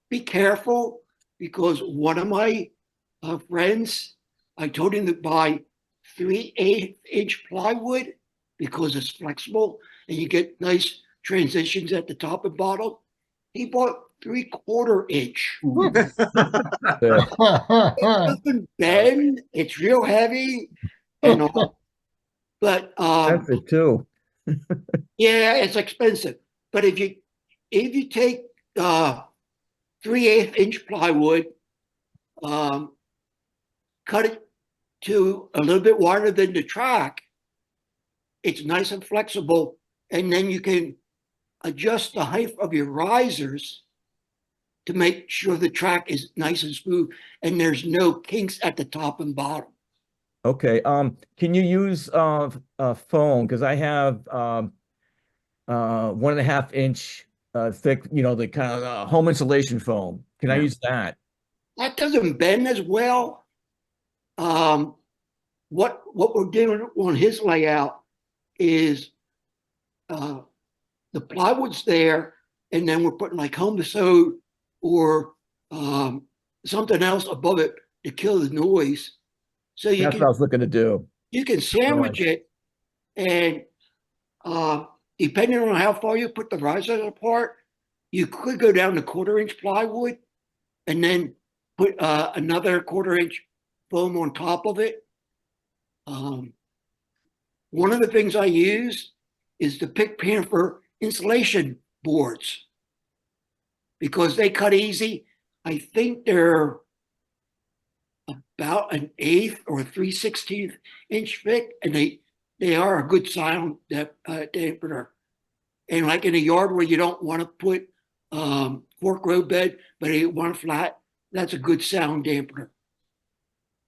be careful, because one of my friends, I told him to buy 3/8-inch plywood because it's flexible and you get nice transitions at the top and bottom. He bought 3/4 inch. It doesn't bend, it's real heavy and all. But That's it too. yeah, it's expensive. But if you take 3/8-inch plywood, cut it to a little bit wider than the track, it's nice and flexible, and then you can adjust the height of your risers to make sure the track is nice and smooth and there's no kinks at the top and bottom. Okay. Can you use foam? Because I have 1.5 inch thick, the kind of home insulation foam. Can I use that? That doesn't bend as well. What we're doing on his layout is the plywood's there, and then we're putting like home sewed or something else above it to kill the noise. So That's what I was looking to do. you can sandwich it, and depending on how far you put the risers apart, you could go down to 1/4-inch plywood and then put another 1/4-inch foam on top of it. One of the things I use is the Pick Panther insulation boards because they cut easy. I think they're about 1/8 or 3/16 inch thick, and they are a good sound dampener. And like in a yard where you don't want to put fork road bed, but you want flat, that's a good sound dampener.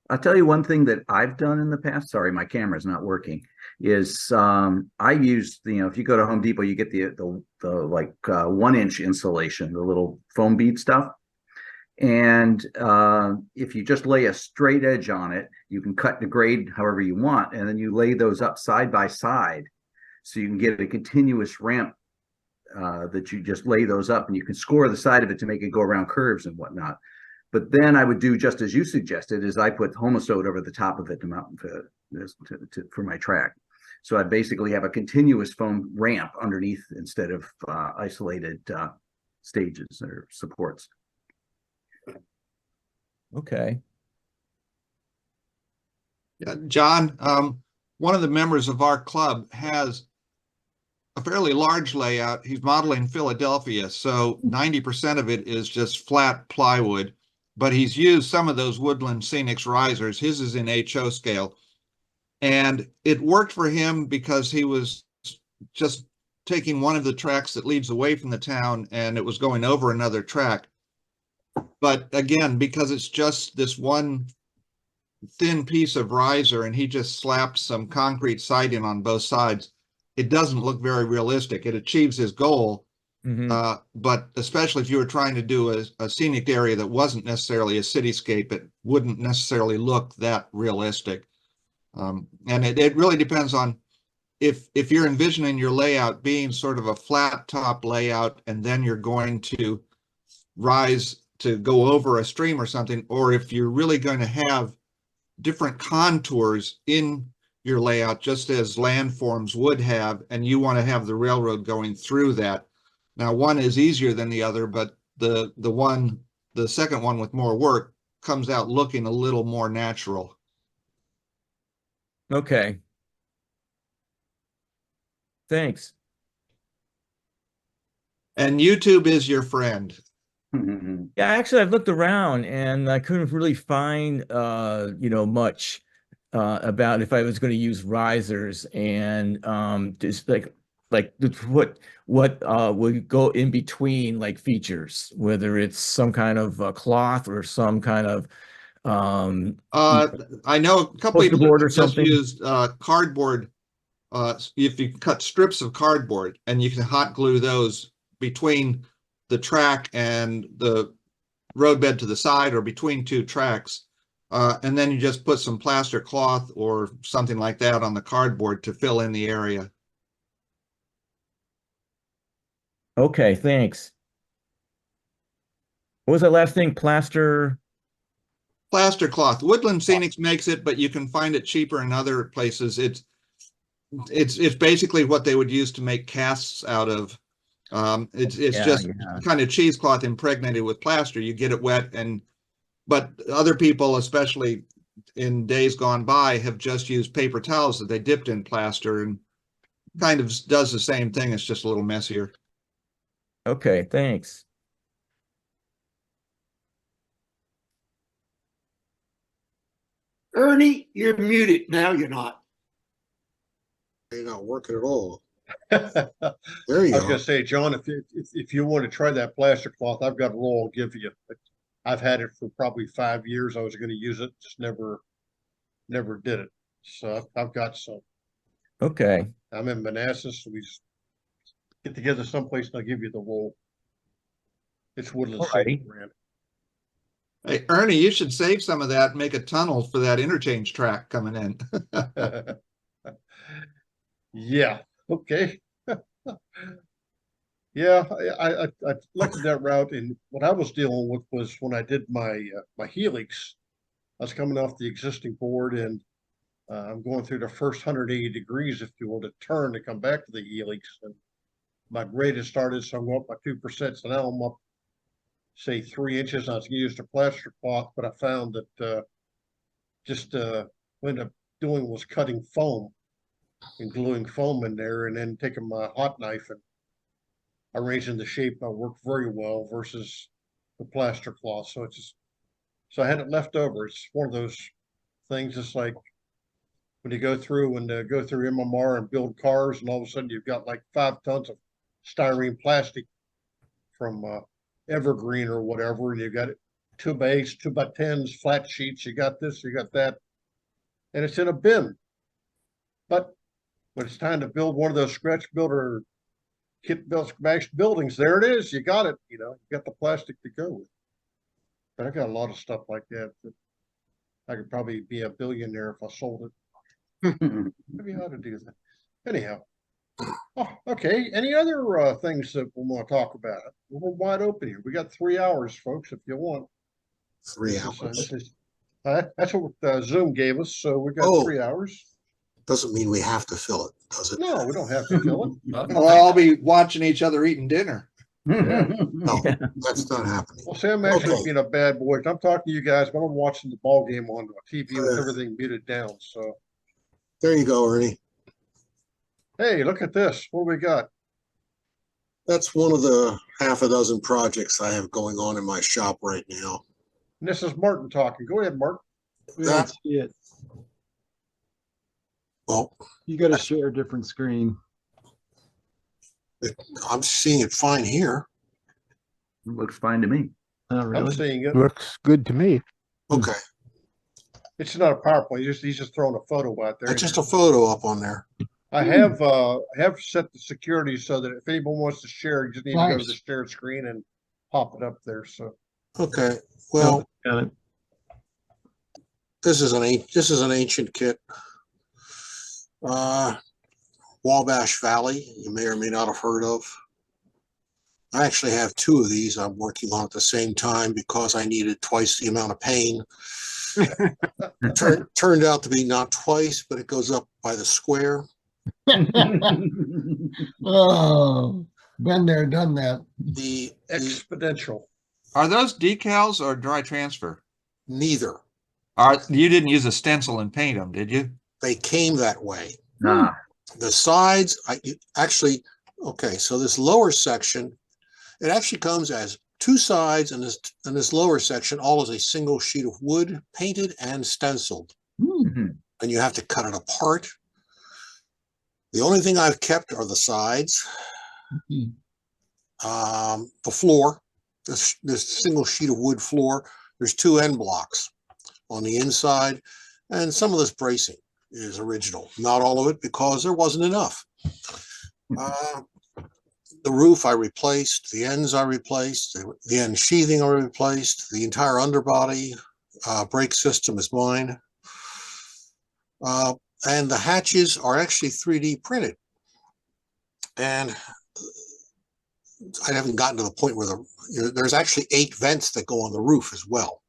I'll tell you one thing that I've done in the past. Sorry, my camera's not working. Is I've used, if you go to Home Depot, you get the 1-inch insulation, the little foam bead stuff. And if you just lay a straight edge on it, you can cut and grade however you want, and then you lay those up side by side, so you can get a continuous ramp that you just lay those up, and you can score the side of it to make it go around curves and whatnot. But then I would do just as you suggested, is I put Homosode over the top of it to mount for my track. So I basically have a continuous foam ramp underneath instead of isolated stages or supports. Okay. Yeah, John, one of the members of our club has a fairly large layout. He's modeling Philadelphia, so 90% of it is just flat plywood, but he's used some of those Woodland Scenics risers. His is in HO scale. And it worked for him because he was just taking one of the tracks that leads away from the town and it was going over another track. But again, because it's just this one thin piece of riser and he just slapped some concrete siding on both sides, it doesn't look very realistic. It achieves his goal, but especially if you were trying to do a scenic area that wasn't necessarily a cityscape, it wouldn't necessarily look that realistic. And it really depends on if you're envisioning your layout being sort of a flat top layout and then you're going to rise to go over a stream or something, or if you're really going to have different contours in your layout, just as landforms would have, and you want to have the railroad going through that. Now, one is easier than the other, but the second one with more work comes out looking a little more natural. Okay. Thanks. And YouTube is your friend. Yeah, actually, I've looked around and I couldn't really find, much about if I was going to use risers and just like what would go in between like features, whether it's some kind of cloth or some kind of I know a couple poster people board or that just something. used cardboard. If you cut strips of cardboard and you can hot glue those between the track and the roadbed to the side or between two tracks, and then you just put some plaster cloth or something like that on the cardboard to fill in the area. Okay, thanks. What was that last thing? Plaster cloth. Woodland Scenics makes it, but you can find it cheaper in other places. It's basically what they would use to make casts out of. It's just kind of cheesecloth impregnated with plaster. You get it wet, but other people, especially in days gone by, have just used paper towels that they dipped in plaster and kind of does the same thing. It's just a little messier. Okay, thanks. Ernie, you're muted. Now you're not. You're not working at all. I There you was go. gonna say, John, if you want to try that plaster cloth, I've got a roll I'll give you. But I've had it for probably 5 years. I was gonna use it, just never did it. So I've got some. Okay. I'm in Manassas, so we just get together someplace and I'll give you the roll. It's Woodland City Alrighty. brand. Hey, Ernie, you should save some of that and make a tunnel for that interchange track coming in. Yeah, okay. Yeah, I looked at that route, and what I was dealing with was when I did my my helix, I was coming off the existing board, and I'm going through the first 180 degrees, if you will, to turn to come back to the helix. And my grade has started, so I'm going up by 2%. So now I'm up, say, 3 inches. I was going to use the plaster cloth, but I found that what I ended up doing was cutting foam and gluing foam in there, and then taking my hot knife and arranging the shape. I worked very well versus the plaster cloth. So so I had it left over. It's one of those things. It's like when you go through MMR and build cars, and all of a sudden you've got like 5 tons of styrene plastic from Evergreen or whatever, and you've got it 2x8s, 2x10s, flat sheets. You got this, you got that, and it's in a bin. But when it's time to build one of those scratch builder kit bashed buildings, there it is. You got it. You got the plastic to go with. But I got a lot of stuff like that I could probably be a billionaire if I sold it. Maybe I ought to do that. Anyhow. Oh, okay. Any other things that we want to talk about? We're wide open here. We got 3 hours, folks, if you want. 3 hours. That's what Zoom gave us. So we got 3 hours. Doesn't mean we have to fill it, does it? No, we don't have to fill it. We'll all be watching each other eating dinner. Yeah. No, that's not happening. Well, see, I'm actually Okay. being a bad boy. I'm talking to you guys, but I'm watching the ball game on TV with everything muted down. So, There you go, Ernie. hey, look at this. What do we got? That's one of the half a dozen projects I have going on in my shop right now. And this is Martin talking. Go ahead, Martin. That Well, You got to share a different screen. I'm seeing it fine here. Looks fine to me. Oh, I'm really? seeing it. Looks good to me. Okay, It's not a PowerPoint. He's just throwing a photo out there. it's just a photo up on there. I have set the security so that if anyone wants to share, you just need to go to the Nice. shared screen and pop it up there. So Okay, well, Got it. this is an ancient kit. Wabash Valley, you may or may not have heard of. I actually have two of these I'm working on at the same time because I needed twice the amount of pain. Turned out to be not twice, but it goes up by the square. Oh, been there, done that. The exponential. Are those decals or dry transfer? neither. You didn't use a stencil and paint them, did you? They came that way. Ah, The sides, okay, so this lower section, it actually comes as two sides, and this lower section all is a single sheet of wood, painted and stenciled. mhm. And you have to cut it apart. The only thing I've kept are the sides, Mhm. the floor, this single sheet of wood floor. There's two end blocks on the inside, and some of this bracing is original. Not all of it because there wasn't enough. The roof I replaced, the ends I replaced, the end sheathing I replaced, the entire underbody brake system is mine. And the hatches are actually 3D printed. And I haven't gotten to the point where there's actually 8 vents that go on the roof as well.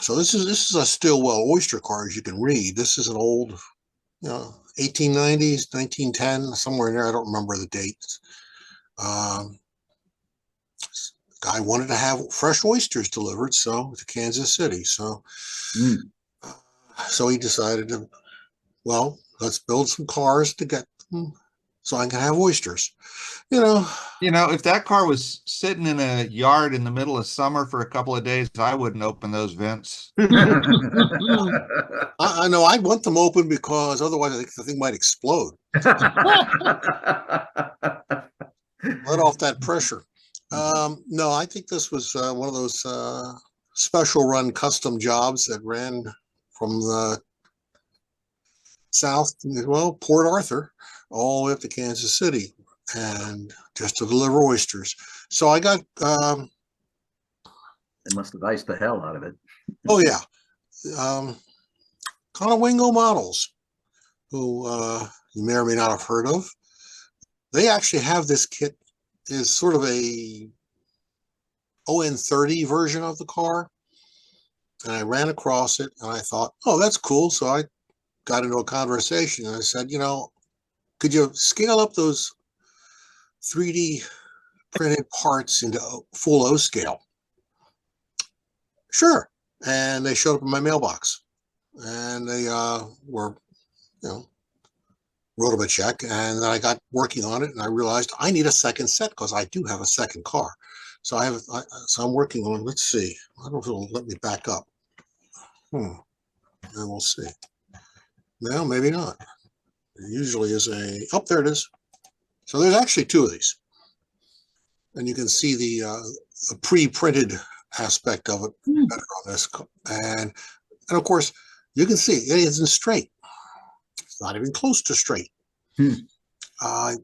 So this is a Stillwell oyster car, as you can read. This is an old, 1890s, 1910, somewhere in there. I don't remember the dates. Guy wanted to have fresh oysters delivered, to Kansas City. So he decided to, let's build some cars to get them so I can have oysters. If that car was sitting in a yard in the middle of summer for a couple of days, I wouldn't open those vents. I know I want them open because otherwise I think the thing might explode. Let off that pressure. No, I think this was one of those special run custom jobs that ran from the south, Port Arthur, all the way up to Kansas City, and just to deliver oysters. So I got, They must have iced the hell out of it. oh yeah, Conowingo Models, who you may or may not have heard of. They actually have this kit, is sort of a ON30 version of the car. And I ran across it and I thought, oh, that's cool. So I got into a conversation and I said, could you scale up those 3D printed parts into full O scale? Sure. And they showed up in my mailbox, and they were, wrote them a check, and then I got working on it, and I realized I need a second set because I do have a second car. So I'm working on, let's see, I don't know if it'll let me back up. And we'll see. No, maybe not. It usually is there it is. So there's actually 2 of these. And you can see the pre-printed aspect of it better on this. And of course, you can see it isn't straight. It's not even close to straight. I'm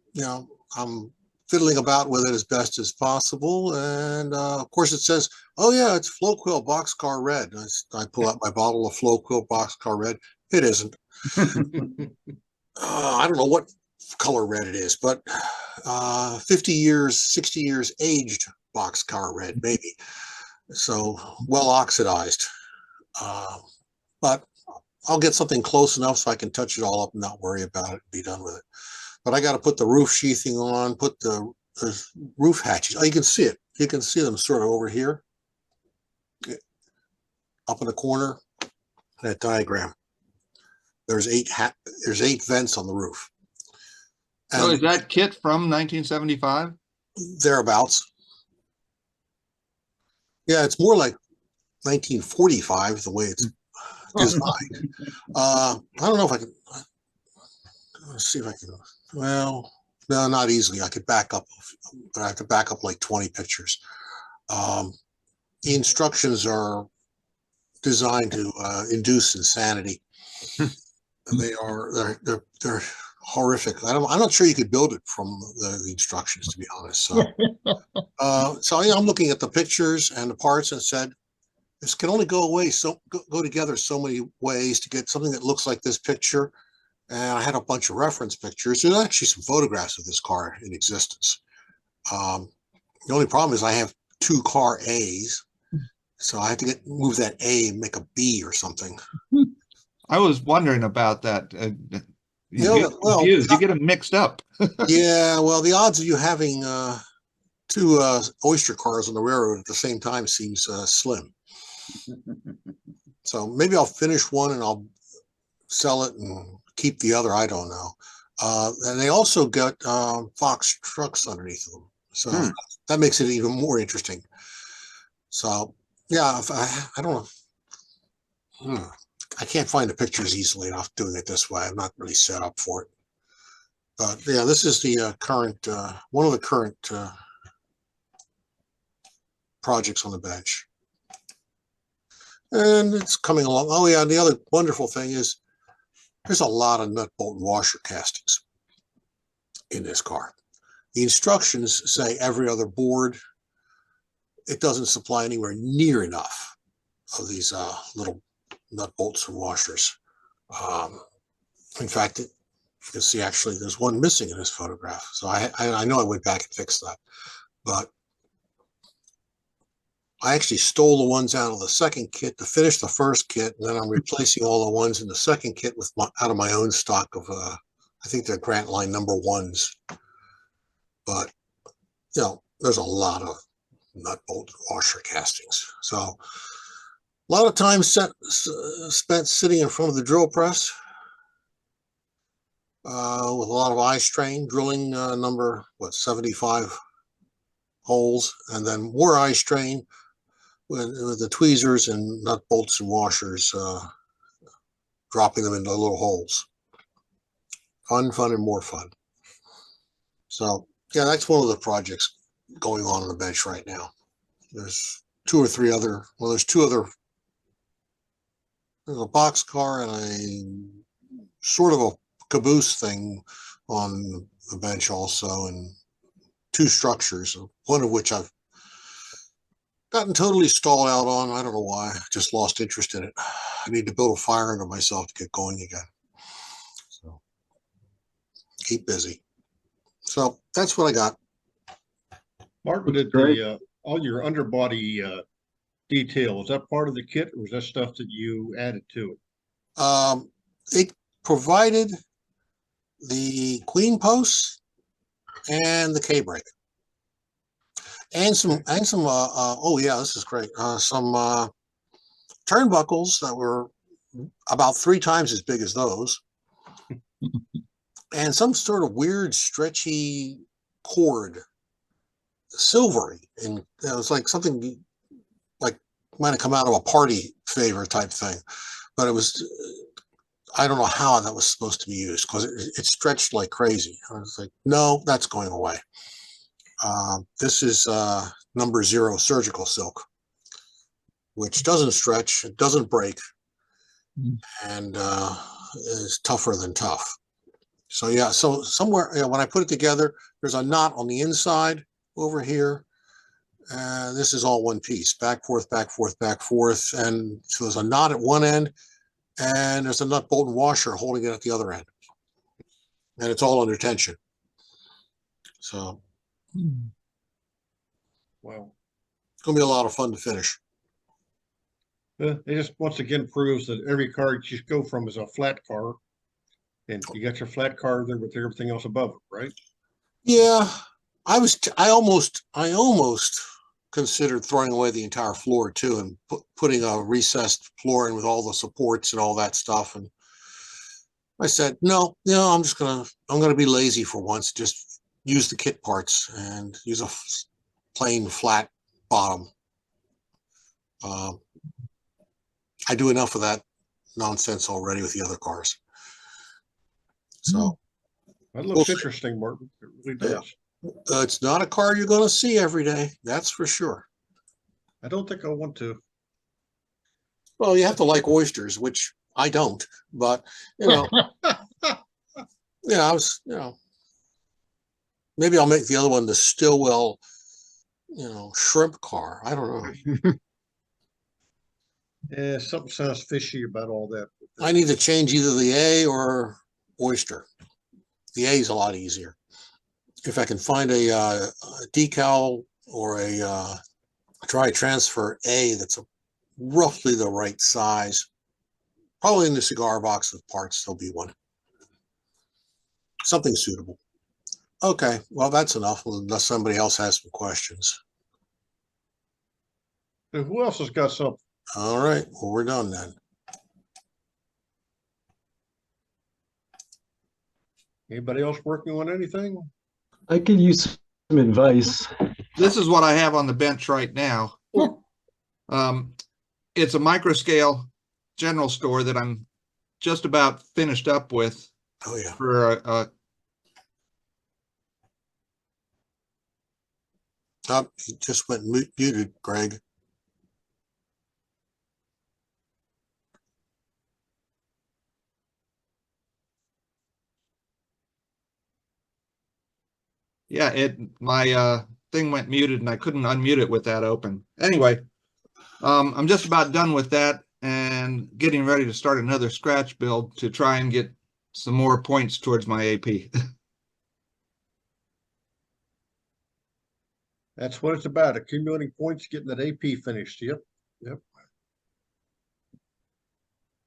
fiddling about with it as best as possible. And of course it says, oh yeah, it's Floquil Boxcar Red. I pull out my bottle of Floquil Boxcar Red. It isn't. I don't know what color red it is, but 50 years, 60 years aged Boxcar Red, maybe. So well oxidized. But I'll get something close enough so I can touch it all up and not worry about it and be done with it. But I got to put the roof sheathing on, put the roof hatches. Oh, you can see it. You can see them sort of over here, up in the corner, that diagram. There's 8 vents on the roof. So is that kit from 1975? Thereabouts. Yeah, it's more like 1945, the way it's designed. I don't know if I can, let's see if I can, well, no, not easily. I could back up, but I have to back up like 20 pictures. The instructions are designed to induce insanity. They're horrific. I'm not sure you could build it from the instructions, to be honest. So, I'm looking at the pictures and the parts and said, this can only go together so many ways to get something that looks like this picture. And I had a bunch of reference pictures. There's actually some photographs of this car in existence. The only problem is I have 2 car A's. So I had to move that A and make a B or something. I was wondering about that. You get them mixed up. Yeah, well, the odds of you having 2 oyster cars on the railroad at the same time seems slim. So maybe I'll finish one and I'll sell it and keep the other. I don't know. And they also got Fox trucks underneath them. So that makes it even more interesting. So, yeah, I don't know. I can't find the pictures easily enough doing it this way. I'm not really set up for it. But yeah, this is the current, one of the current projects on the bench. And it's coming along. Oh yeah, and the other wonderful thing is there's a lot of nut, bolt, and washer castings in this car. The instructions say every other board. It doesn't supply anywhere near enough of these little nut bolts and washers. In fact, you can see actually there's one missing in this photograph. So I know I went back and fixed that, but I actually stole the ones out of the second kit to finish the first kit, and then I'm replacing all the ones in the second kit with out of my own stock of I think they're Grant Line #1s. But there's a lot of nut bolt washer castings. So a lot of time spent sitting in front of the drill press with a lot of eye strain, drilling number 75 holes, and then more eye strain with the tweezers and nut bolts and washers, dropping them into little holes. Fun, and more fun. So yeah, that's one of the projects going on the bench right now. There's 2 or 3 other, well, there's 2 other, there's a box car and a sort of a caboose thing on the bench also, and 2 structures, one of which I've gotten totally stalled out on. I don't know why. I just lost interest in it. I need to build a fire under myself to get going again. So keep busy. So that's what I got. Martin, did all your underbody detail, is that part of the kit, or was that stuff that you added to it? It provided the queen posts and the K-brake. And some oh yeah, this is great. Some turnbuckles that were about 3 times as big as those. And some sort of weird stretchy cord, silvery, and it was like something like might have come out of a party favor type thing, but it was, I don't know how that was supposed to be used because it stretched like crazy. I was like, no, that's going away. This is #0 surgical silk, which doesn't stretch, it doesn't break, and is tougher than tough. So yeah, so somewhere, when I put it together, there's a knot on the inside over here. This is all one piece, back, forth, back, forth, back, forth. And so there's a knot at one end, and there's a nut, bolt, and washer holding it at the other end. And it's all under tension. So Wow. it's going to be a lot of fun to finish. It just once again proves that every car you just go from is a flat car, and you got your flat car there with everything else above it, right? Yeah, I almost considered throwing away the entire floor too, and putting a recessed floor in with all the supports and all that stuff. And I said, no, I'm gonna be lazy for once. Just use the kit parts and use a plain flat bottom. I do enough of that nonsense already with the other cars. So That looks Well, interesting, Martin. It really Yeah. does. It's not a car you're going to see every day. That's for sure. I don't think I want to. Well, you have to like oysters, which I don't, but you know, maybe I'll make the other one the Stillwell, shrimp car. I don't know. Yeah, something sounds fishy about all that. I need to change either the A or oyster. The A is a lot easier. If I can find a decal or a dry transfer A that's roughly the right size, probably in the cigar box of parts, there'll be one. Something suitable. Okay, well, that's enough unless somebody else has some questions. Who else has got something? All right, well, we're done then. Anybody else working on anything? I could use some advice. This is what I have on the bench right now. It's a micro scale general store that I'm just about finished up with Oh, yeah. for a Oh, he just went muted, Greg. yeah, my thing went muted and I couldn't unmute it with that open. Anyway, I'm just about done with that and getting ready to start another scratch build to try and get some more points towards my AP. That's what it's about, accumulating points, getting that AP finished. Yep.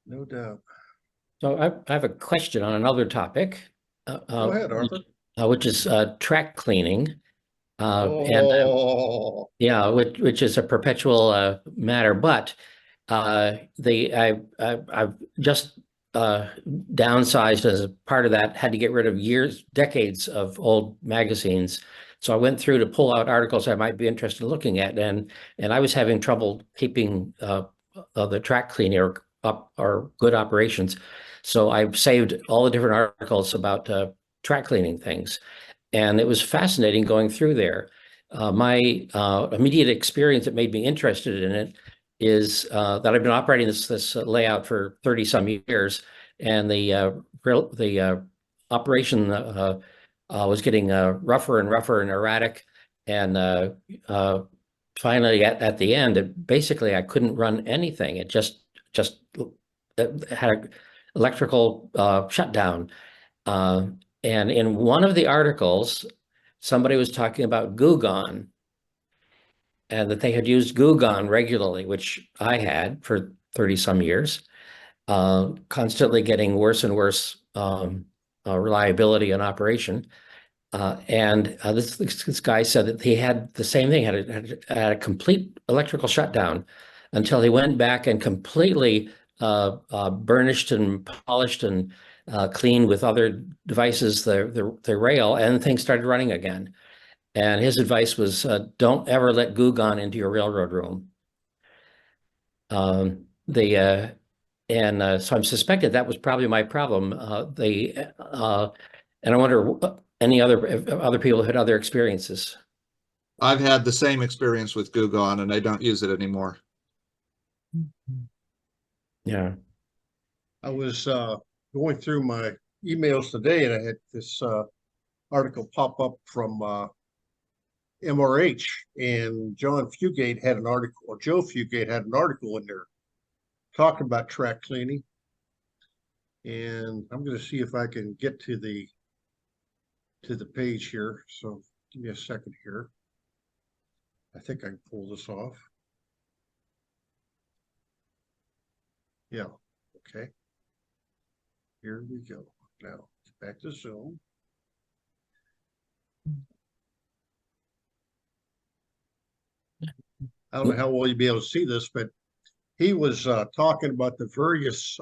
No doubt. So I have a question on another topic. Go ahead, Arthur. Which is track cleaning. Oh, Yeah, which is a perpetual matter. But I've just downsized as a part of that, had to get rid of decades of old magazines. So I went through to pull out articles I might be interested in looking at, and I was having trouble keeping the track cleaning up or good operations. So I saved all the different articles about track cleaning things, and it was fascinating going through there. My immediate experience that made me interested in it is that I've been operating this layout for 30 some years, and the operation was getting rougher and rougher and erratic, and finally at the end, basically I couldn't run anything. It just had an electrical shutdown. And in one of the articles, somebody was talking about Goo-Gone, and that they had used Goo-Gone regularly, which I had for 30 some years, constantly getting worse and worse reliability and operation. This guy said that he had the same thing, had a complete electrical shutdown until he went back and completely burnished and polished and cleaned with other devices the rail, and things started running again. And his advice was, don't ever let Goo-Gone into your railroad room. So I'm suspected that was probably my problem. And I wonder any other people had other experiences. I've had the same experience with Goo-Gone and I don't use it anymore. Yeah. I was going through my emails today, and I had this article pop up from MRH, and Joe Fugate had an article in there talking about track cleaning. And I'm going to see if I can get to the page here. So give me a second here. I think I can pull this off. Yeah. Okay. Here we go. Now back to Zoom. I don't know how well you'll be able to see this, but he was talking about the various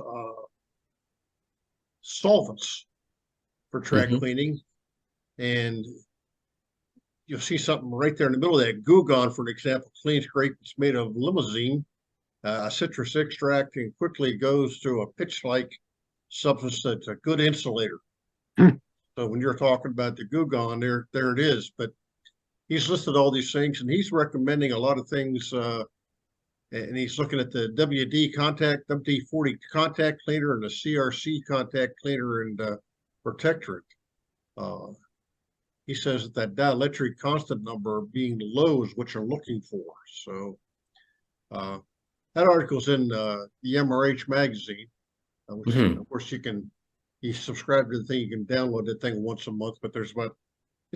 solvents for track cleaning, and you'll see something right there in the middle of that. Goo-Gone, for an example, cleans grapes made of limousine, citrus extract, and quickly goes through a pitch-like substance that's a good insulator. So when you're talking about the Gugon, there it is. But he's listed all these things, and he's recommending a lot of things. And he's looking at the WD-40 contact cleaner and the CRC contact cleaner and protectorate. He says that dielectric constant number being low is what you're looking for. So that article's in the MRH magazine, which of course you subscribe to the thing, you can download the thing once a month, but it's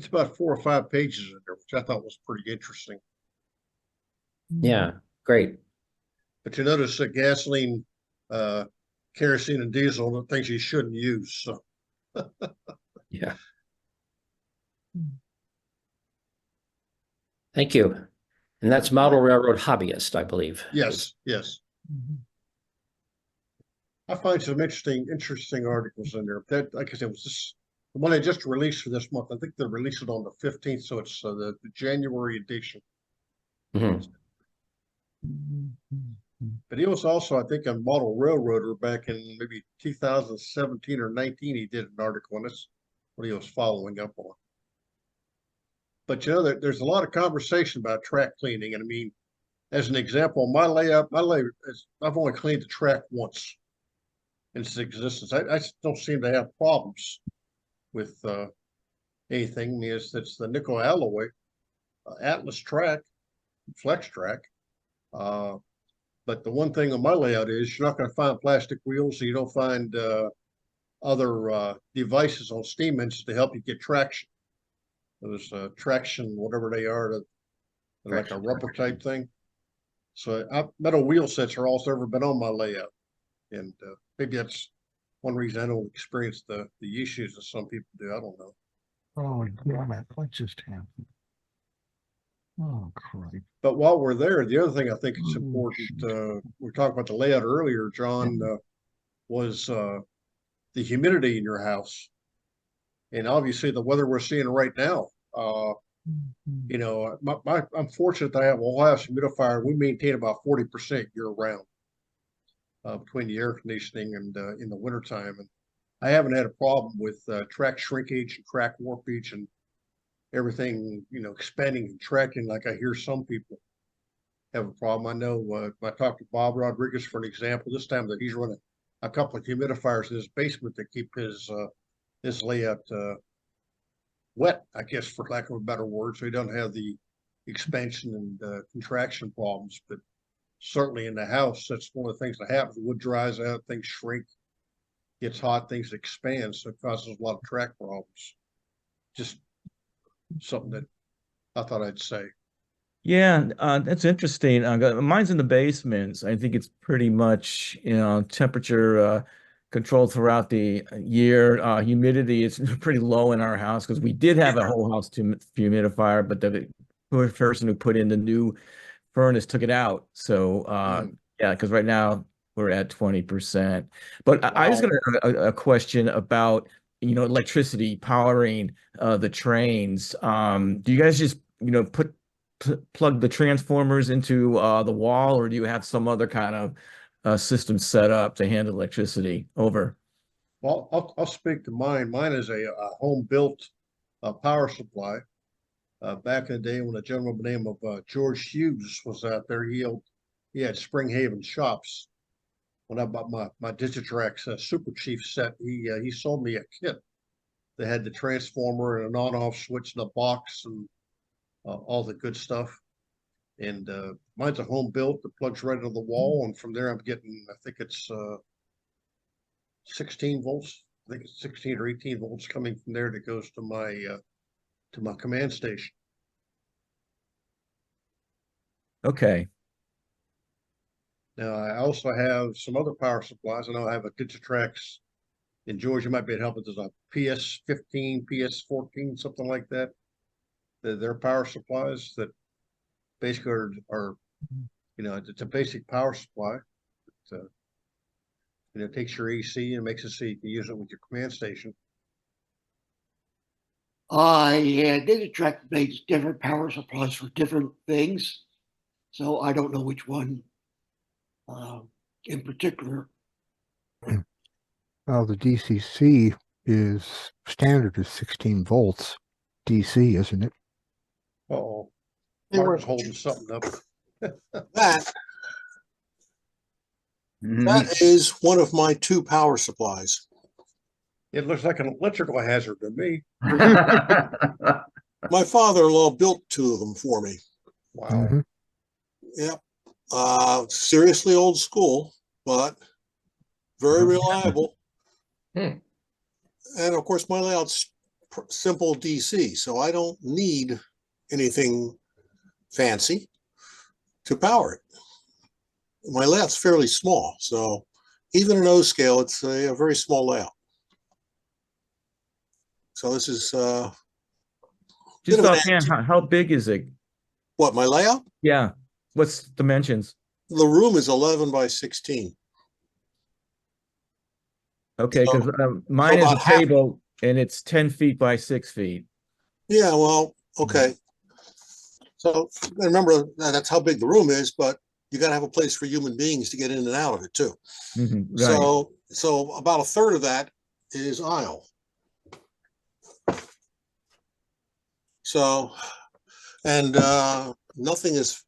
about 4 or 5 pages in there, which I thought was pretty interesting. Yeah, great. But you notice that gasoline, kerosene, and diesel are things you shouldn't use. So Yeah. Thank you. And that's Model Railroad Hobbyist, I believe. yes. I find some interesting articles in there. That, like I said, was this the one I just released for this month. I think they released it on the 15th, so it's the January edition. Mhm. But he was also, I think, on Model Railroader back in maybe 2017 or 19. He did an article on this, what he was following up on. But you know, there's a lot of conversation about track cleaning. And I mean, as an example, my layout, I've only cleaned the track once in its existence. I don't seem to have problems with anything. I mean, it's the nickel alloy Atlas track, flex track. But the one thing on my layout is you're not going to find plastic wheels. So you don't find other devices on steam engines to help you get traction. Those traction, whatever they are, they're like a rubber type thing. So metal wheel sets are also ever been on my layout. And maybe that's one reason I don't experience the issues that some people do. I don't know. Oh, damn it. What just happened? Oh, crap. But while we're there, the other thing I think it's Oh, important, shoot. we were talking about the layout earlier, John, was the humidity in your house. And obviously the weather we're seeing right now, you know, I'm fortunate to have a whole house humidifier. We maintain about 40% year round between the air conditioning and in the wintertime. And I haven't had a problem with track shrinkage and track warpage and everything, you know, expanding and tracking like I hear some people have a problem. I know I talked to Bob Rodriguez for an example this time that he's running a couple of humidifiers in his basement to keep his layout wet, I guess, for lack of a better word, so he doesn't have the expansion and contraction problems. But certainly in the house, that's one of the things that happens. Wood dries out, things shrink, gets hot, things expand, so it causes a lot of track problems. Just something that I thought I'd say. Yeah, that's interesting. Mine's in the basements. I think it's pretty much, you know, temperature controlled throughout the year. Humidity is pretty low in our house because we did have a whole house humidifier, but the person who put in the new furnace took it out. So yeah, because right now we're at 20%. But I was going to a question about, you know, electricity powering the trains. Do you guys just, you know, plug the transformers into the wall, or do you have some other kind of system set up to handle electricity? Over. Well, I'll speak to mine. Mine is a home built power supply. Back in the day when a gentleman by the name of George Hughes was out there, he had Spring Haven shops. When I bought my Digitrax Super Chief set, he sold me a kit that had the transformer and an on-off switch in a box and all the good stuff. And mine's a home built that plugs right into the wall, and from there I'm getting, I think it's 16 volts. I think it's 16 or 18 volts coming from there that goes to my command station. Okay. Now I also have some other power supplies. I know I have a Digitrax in Georgia. Might be able to help. There's a PS15, PS14, something like that. They're power supplies that basically are you know, it's a basic power supply. It, you know, it takes your AC and makes it so you can use it with your command station. Yeah, Digitrax makes different power supplies for different things. So I don't know which one in particular. Well, the DCC is standard is 16 volts DC, isn't it? Uh-oh. They were- Martin's holding something up. That Mhm. that is one of my 2 power supplies. It looks like an electrical hazard to me. My father-in-law built 2 of them for me. Wow. Mhm. Yep. Seriously old school, but very reliable. And of course, my layout's simple DC, so I don't need anything fancy to power it. My layout's fairly small, so even in O scale, it's a very small layout. So this is Just bit of an offhand, how big is it? what, my layout? Yeah. What's dimensions? The room is 11 by 16. Okay, So- because mine is a about half- table and it's 10 feet by 6 feet. Yeah, well, okay. So remember that's how big the room is, but you got to have a place for human beings to get in and out of it too. Mhm, right. So about a third of that is aisle. So, and nothing is,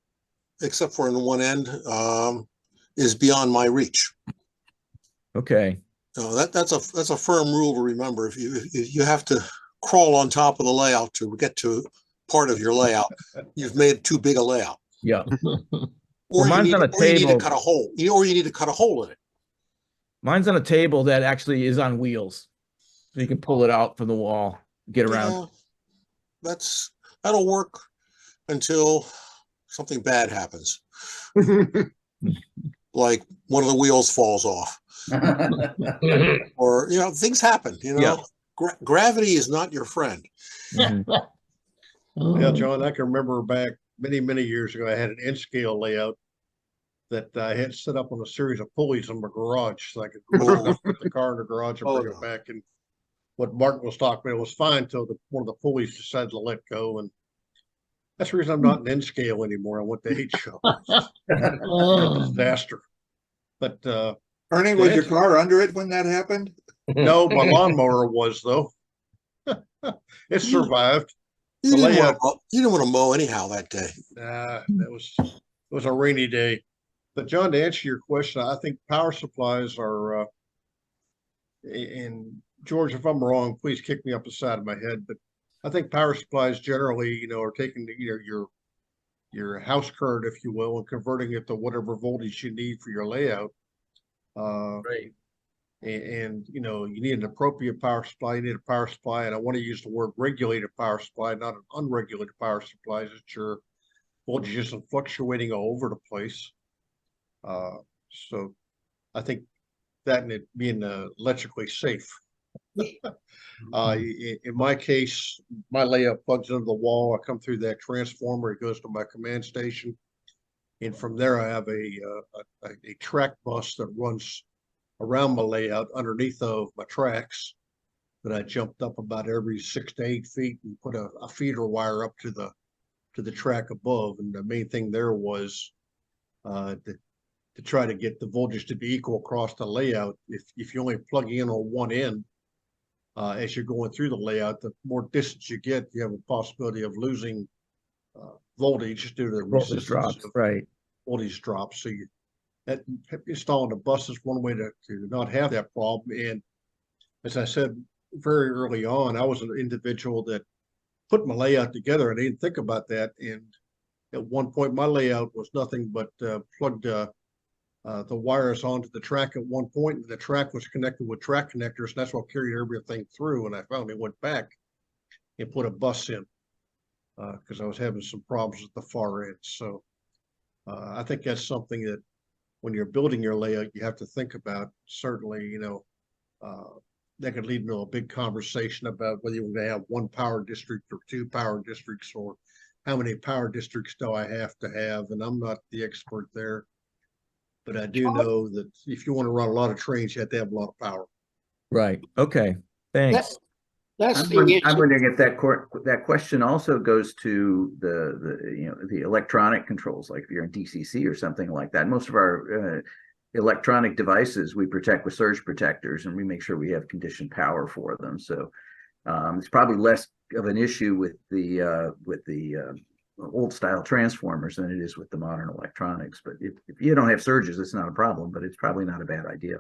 except for in one end, is beyond my reach. Okay. So that's a firm rule to remember. If you have to crawl on top of the layout to get to part of your layout, you've made too big a layout. Yeah. Or mine's you on a need to table. cut a hole. Or you need to cut a hole in it. Mine's on a table that actually is on wheels. So you can pull it out from the wall, get around. Yeah, that'll work until something bad happens. Like one of the wheels falls off. Or, things happen, Yeah. Gravity is not your friend. Mhm. Yeah, John, I can remember back many, many years ago, I had an N-scale layout that I had set up on a series of pulleys in my garage, so I could put the car in the garage and bring it back. And what Martin was talking about was fine until one of the pulleys decided to let go. And that's the reason I'm not an N-scale anymore. I went to 8 shovels. A disaster. But Ernie, was your car under it when that happened? no, my lawnmower was though. It survived. You didn't want to mow anyhow that day. It was a rainy day. But John, to answer your question, I think power supplies are, and George, if I'm wrong, please kick me up the side of my head. But I think power supplies generally, are taking your house current, if you will, and converting it to whatever voltage you need for your layout. Right. And you need an appropriate power supply. You need a power supply, and I want to use the word regulated power supply, not an unregulated power supply, that your voltage isn't fluctuating all over the place. So I think that and it being electrically safe. In my case, my layout plugs into the wall. I come through that transformer. It goes to my command station, and from there I have a track bus that runs around my layout underneath of my tracks that I jumped up about every 6 to 8 feet and put a feeder wire up to the track above. And the main thing there was to try to get the voltage to be equal across the layout. If you only plug in on one end, as you're going through the layout, the more distance you get, you have a possibility of losing voltage due to the Voltage drops, right. voltage drops. So installing the bus is one way to not have that problem. And as I said very early on, I was an individual that put my layout together and I didn't think about that. And at one point, my layout was nothing but plugged the wires onto the track at one point, and the track was connected with track connectors, and that's what carried everything through. And I finally went back and put a bus in because I was having some problems at the far end. So I think that's something that when you're building your layout, you have to think about. Certainly, that could lead to a big conversation about whether you're going to have one power district or 2 power districts, or how many power districts do I have to have. And I'm not the expert there, but I do know that if you want to run a lot of trains, you have to have a lot of power. Right. Okay. Thanks. That's the I'm issue. wondering if that question also goes to the electronic controls, like if you're in DCC or something like that. Most of our electronic devices we protect with surge protectors, and we make sure we have conditioned power for them. So it's probably less of an issue with the old style transformers than it is with the modern electronics. But if you don't have surges, it's not a problem, but it's probably not a bad idea.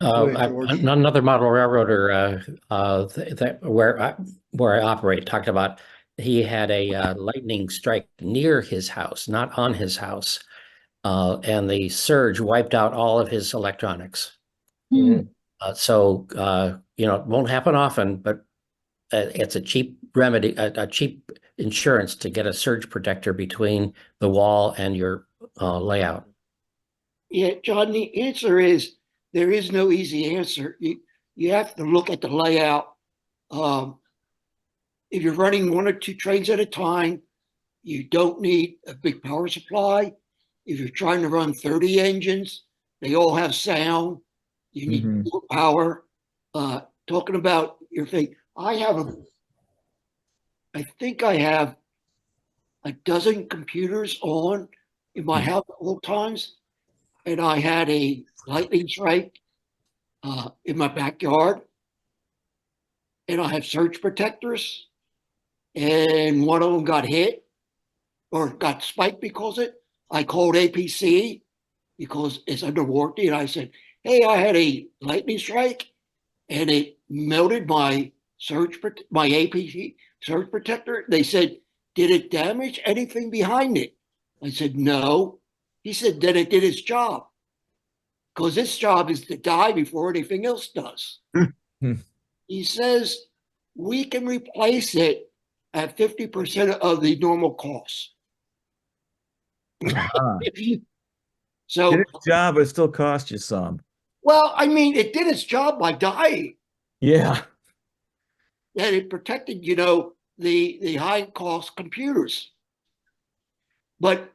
Another model railroader where I operate talked about he had a lightning strike near his house, not on his house, and the surge wiped out all of his electronics. So it won't happen often, but it's a cheap remedy, a cheap insurance to get a surge protector between the wall and your layout. Yeah, John, the answer is there is no easy answer. You have to look at the layout. If you're running 1 or 2 trains at a time, you don't need a big power supply. If you're trying to run 30 engines, they all have sound. You need more power. Talking about your thing, I think I have a dozen computers on in my house at all times. And I had a lightning strike in my backyard. And I have surge protectors. And one of them got hit or got spiked because of it. I called APC because it's under warranty. And I said, hey, I had a lightning strike and it melted my APC surge protector. They said, did it damage anything behind it? I said, no. He said, then it did its job. Because its job is to die before anything else does. He says, we can replace it at 50% of the normal cost. So did its job, but it still cost you some. Well, I mean, it did its job by dying. Yeah. And it protected, the high cost computers. But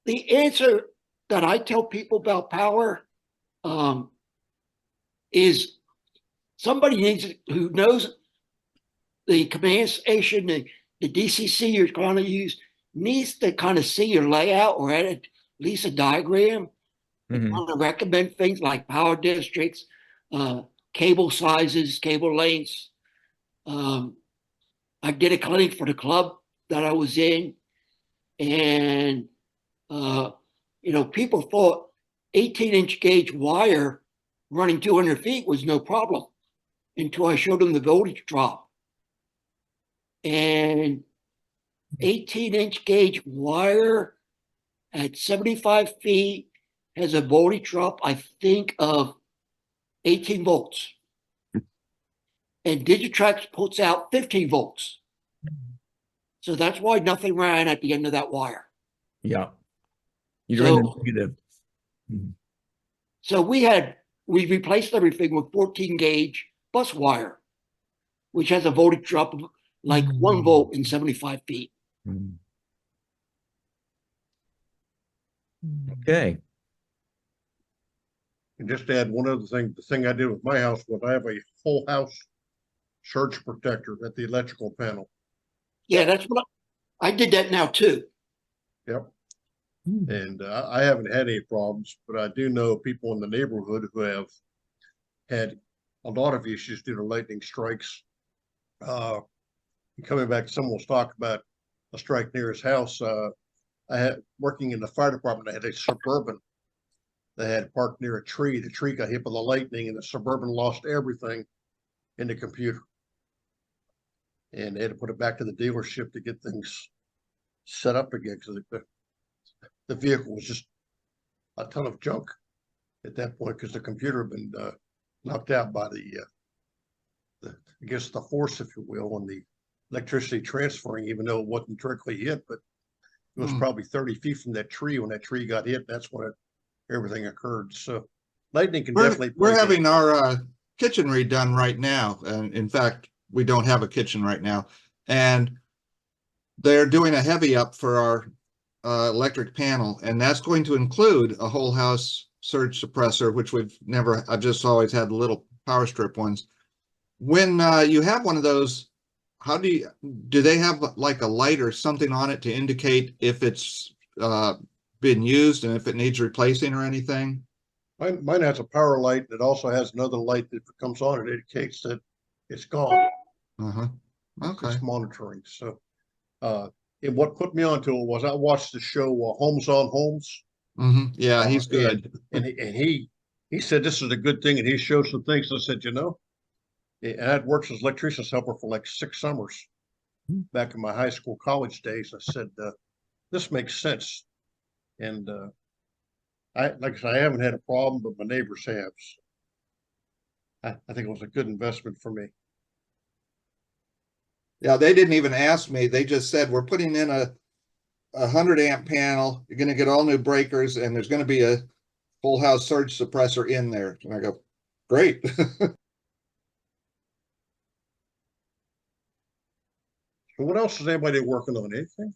the answer that I tell people about power is somebody who knows the command station, the DCC you're going to use, needs to kind of see your layout or at least a diagram. I want to recommend things like power districts, cable sizes, cable lengths. I did a clinic for the club that I was in, and people thought 18-inch gauge wire running 200 feet was no problem until I showed them the voltage drop. And 18-inch gauge wire at 75 feet has a voltage drop, I think, of 18 volts. And Digitrax puts out 15 volts. So that's why nothing ran at the end of that wire. Yeah. You're in the negative. So we replaced everything with 14 gauge bus wire, which has a voltage drop of like 1 volt in 75 feet. Okay. And just to add one other thing, the thing I did with my house was I have a whole house surge protector at the electrical panel. Yeah, that's what I did that now too. Yep. And I haven't had any problems, but I do know people in the neighborhood who have had a lot of issues due to lightning strikes. Coming back, someone was talking about a strike near his house. I had working in the fire department. I had a Suburban that had parked near a tree. The tree got hit by the lightning, and the Suburban lost everything in the computer. And they had to put it back to the dealership to get things set up again because the vehicle was just a ton of junk at that point because the computer had been knocked out by the I guess the force, if you will, on the electricity transferring, even though it wasn't directly hit, but it was probably 30 feet from that tree when that tree got hit. That's when everything occurred. So lightning can definitely. We're having our kitchen redone right now, and in fact, we don't have a kitchen right now, and they're doing a heavy up for our electric panel, and that's going to include a whole house surge suppressor, which I've just always had the little power strip ones. When you have one of those, how do they have like a light or something on it to indicate if it's been used and if it needs replacing or anything? Mine has a power light that also has another light that if it comes on, it indicates that it's gone. Uh-huh. Okay. It's monitoring. So, and what put me onto it was I watched the show Homes on Homes. Yeah, he's good. And he said this is a good thing, and he showed some things. I said, you know, and I'd worked as electrician's helper for like 6 summers back in my high school, college days. I said, this makes sense. And like I said, I haven't had a problem, but my neighbors have. So I think it was a good investment for me. Yeah, they didn't even ask me. They just said, we're putting in a 100-amp panel. You're going to get all new breakers, and there's going to be a full house surge suppressor in there. And I go, great. So what else is anybody working on? Anything?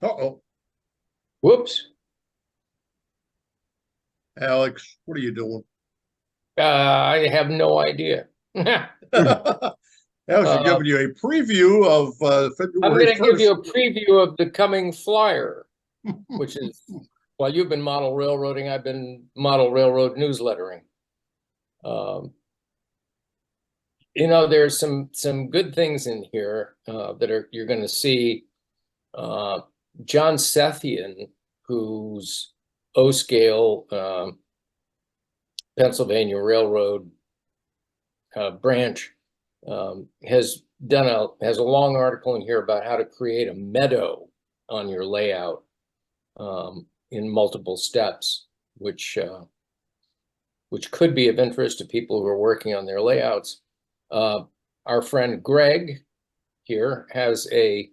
Uh-oh. Whoops. Alex, what are you doing? I have no idea. Alex is giving you a preview of February 1st. I'm going to give you a preview of the coming flyer, which is, while you've been model railroading, I've been model railroad newslettering. You know, there's some good things in here that you're going to see. John Sethian, who's O-scale Pennsylvania Railroad branch, has a long article in here about how to create a meadow on your layout in multiple steps, which could be of interest to people who are working on their layouts. Our friend Greg here has a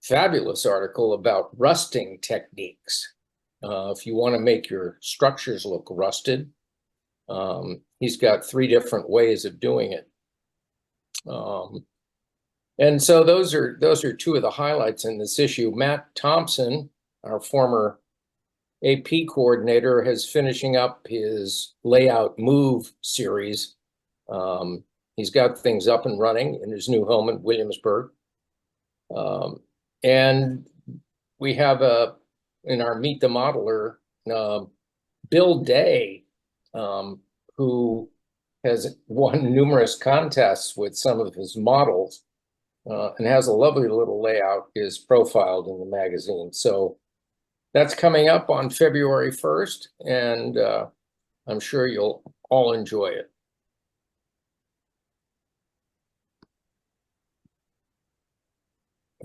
fabulous article about rusting techniques. If you want to make your structures look rusted, he's got 3 different ways of doing it. And so those are 2 of the highlights in this issue. Matt Thompson, our former AP coordinator, is finishing up his layout move series. He's got things up and running in his new home in Williamsburg. And we have in our Meet the Modeler, Bill Day, who has won numerous contests with some of his models and has a lovely little layout, is profiled in the magazine. So that's coming up on February 1st, and I'm sure you'll all enjoy it.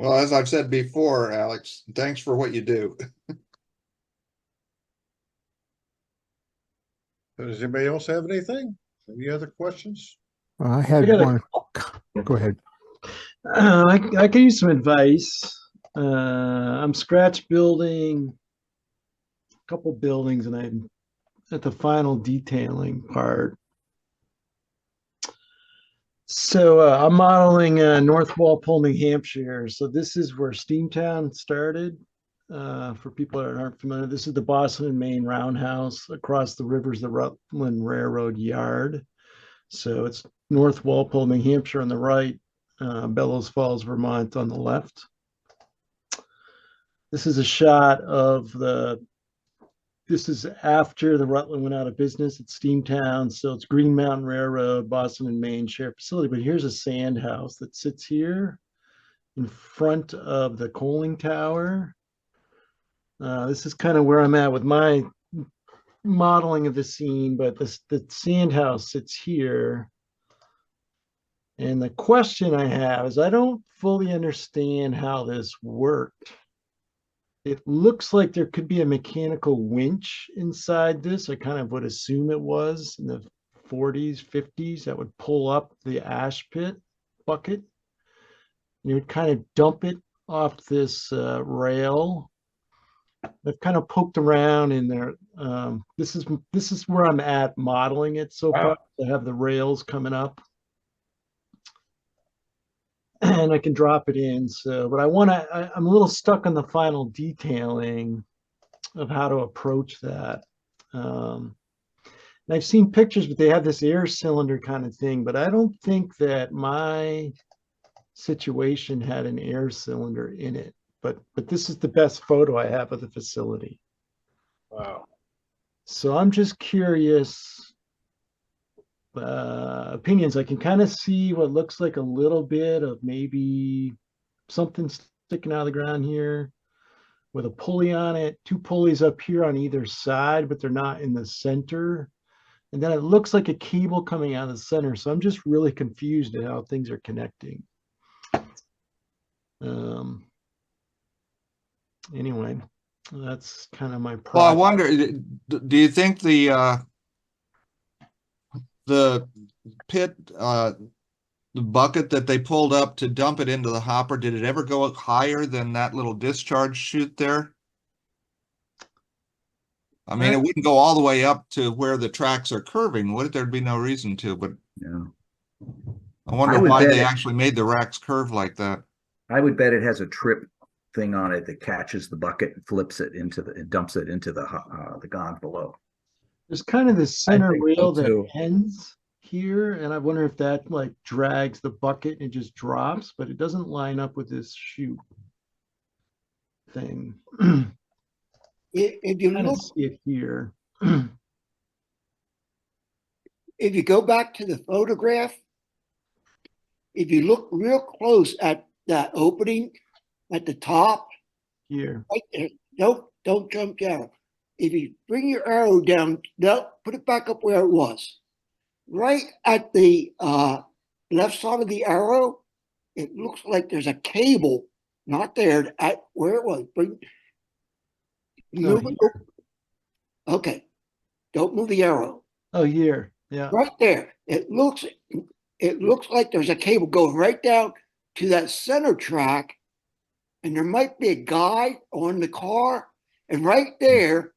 Well, as I've said before, Alex, thanks for what you do. Does anybody else have anything? Any other questions? I had one. Go ahead. I could use some advice. I'm scratch building a couple buildings, and I'm at the final detailing part. So I'm modeling North Walpole, New Hampshire. So this is where Steamtown started. For people that aren't familiar, this is the Boston and Maine Roundhouse. Across the river's the Rutland Railroad Yard. So it's North Walpole, New Hampshire on the right, Bellows Falls, Vermont on the left. This is a shot of this is after the Rutland went out of business at Steamtown. So it's Green Mountain Railroad, Boston and Maine shared facility. But here's a sand house that sits here in front of the coaling tower. This is kind of where I'm at with my modeling of the scene, but the sand house sits here. And the question I have is, I don't fully understand how this worked. It looks like there could be a mechanical winch inside this. I kind of would assume it was in the 40s, 50s, that would pull up the ash pit bucket. You would kind of dump it off this rail. I've kind of poked around in there. This is where I'm at modeling it so far. I have the rails coming up, and I can drop it in. So, but I'm a little stuck on the final detailing of how to approach that. And I've seen pictures, but they have this air cylinder kind of thing, but I don't think that my situation had an air cylinder in it. but this is the best photo I have of the facility. Wow. So I'm just curious, opinions. I can kind of see what looks like a little bit of maybe something sticking out of the ground here with a pulley on it, 2 pulleys up here on either side, but they're not in the center. And then it looks like a cable coming out of the center. So I'm just really confused at how things are connecting. Anyway, that's kind of my Well, I problem. wonder, do you think the pit, the bucket that they pulled up to dump it into the hopper, did it ever go up higher than that little discharge chute there? I mean, it wouldn't go all the way up to where the tracks are curving, would it? There'd be no reason to, but Yeah. I wonder I would why bet they it- actually made the racks curve like that. I would bet it has a trip thing on it that catches the bucket and flips it into it dumps it into the gonds below. There's kind of this center think so, rail that too. ends here, and I wonder if that like drags the bucket and it just drops, but it doesn't line up with this chute thing. If you Kind of look, see it here. if you go back to the photograph, if you look real close at that opening at the top, Here. right there, don't jump down. If you bring your arrow down, no, put it back up where it was. Right at the left side of the arrow, it looks like there's a cable, not there, at where it was. Move it. Okay, don't move the arrow. Oh, here. Yeah. Right there, it looks like there's a cable going right down to that center track, and there might be a guy on the car, and right there,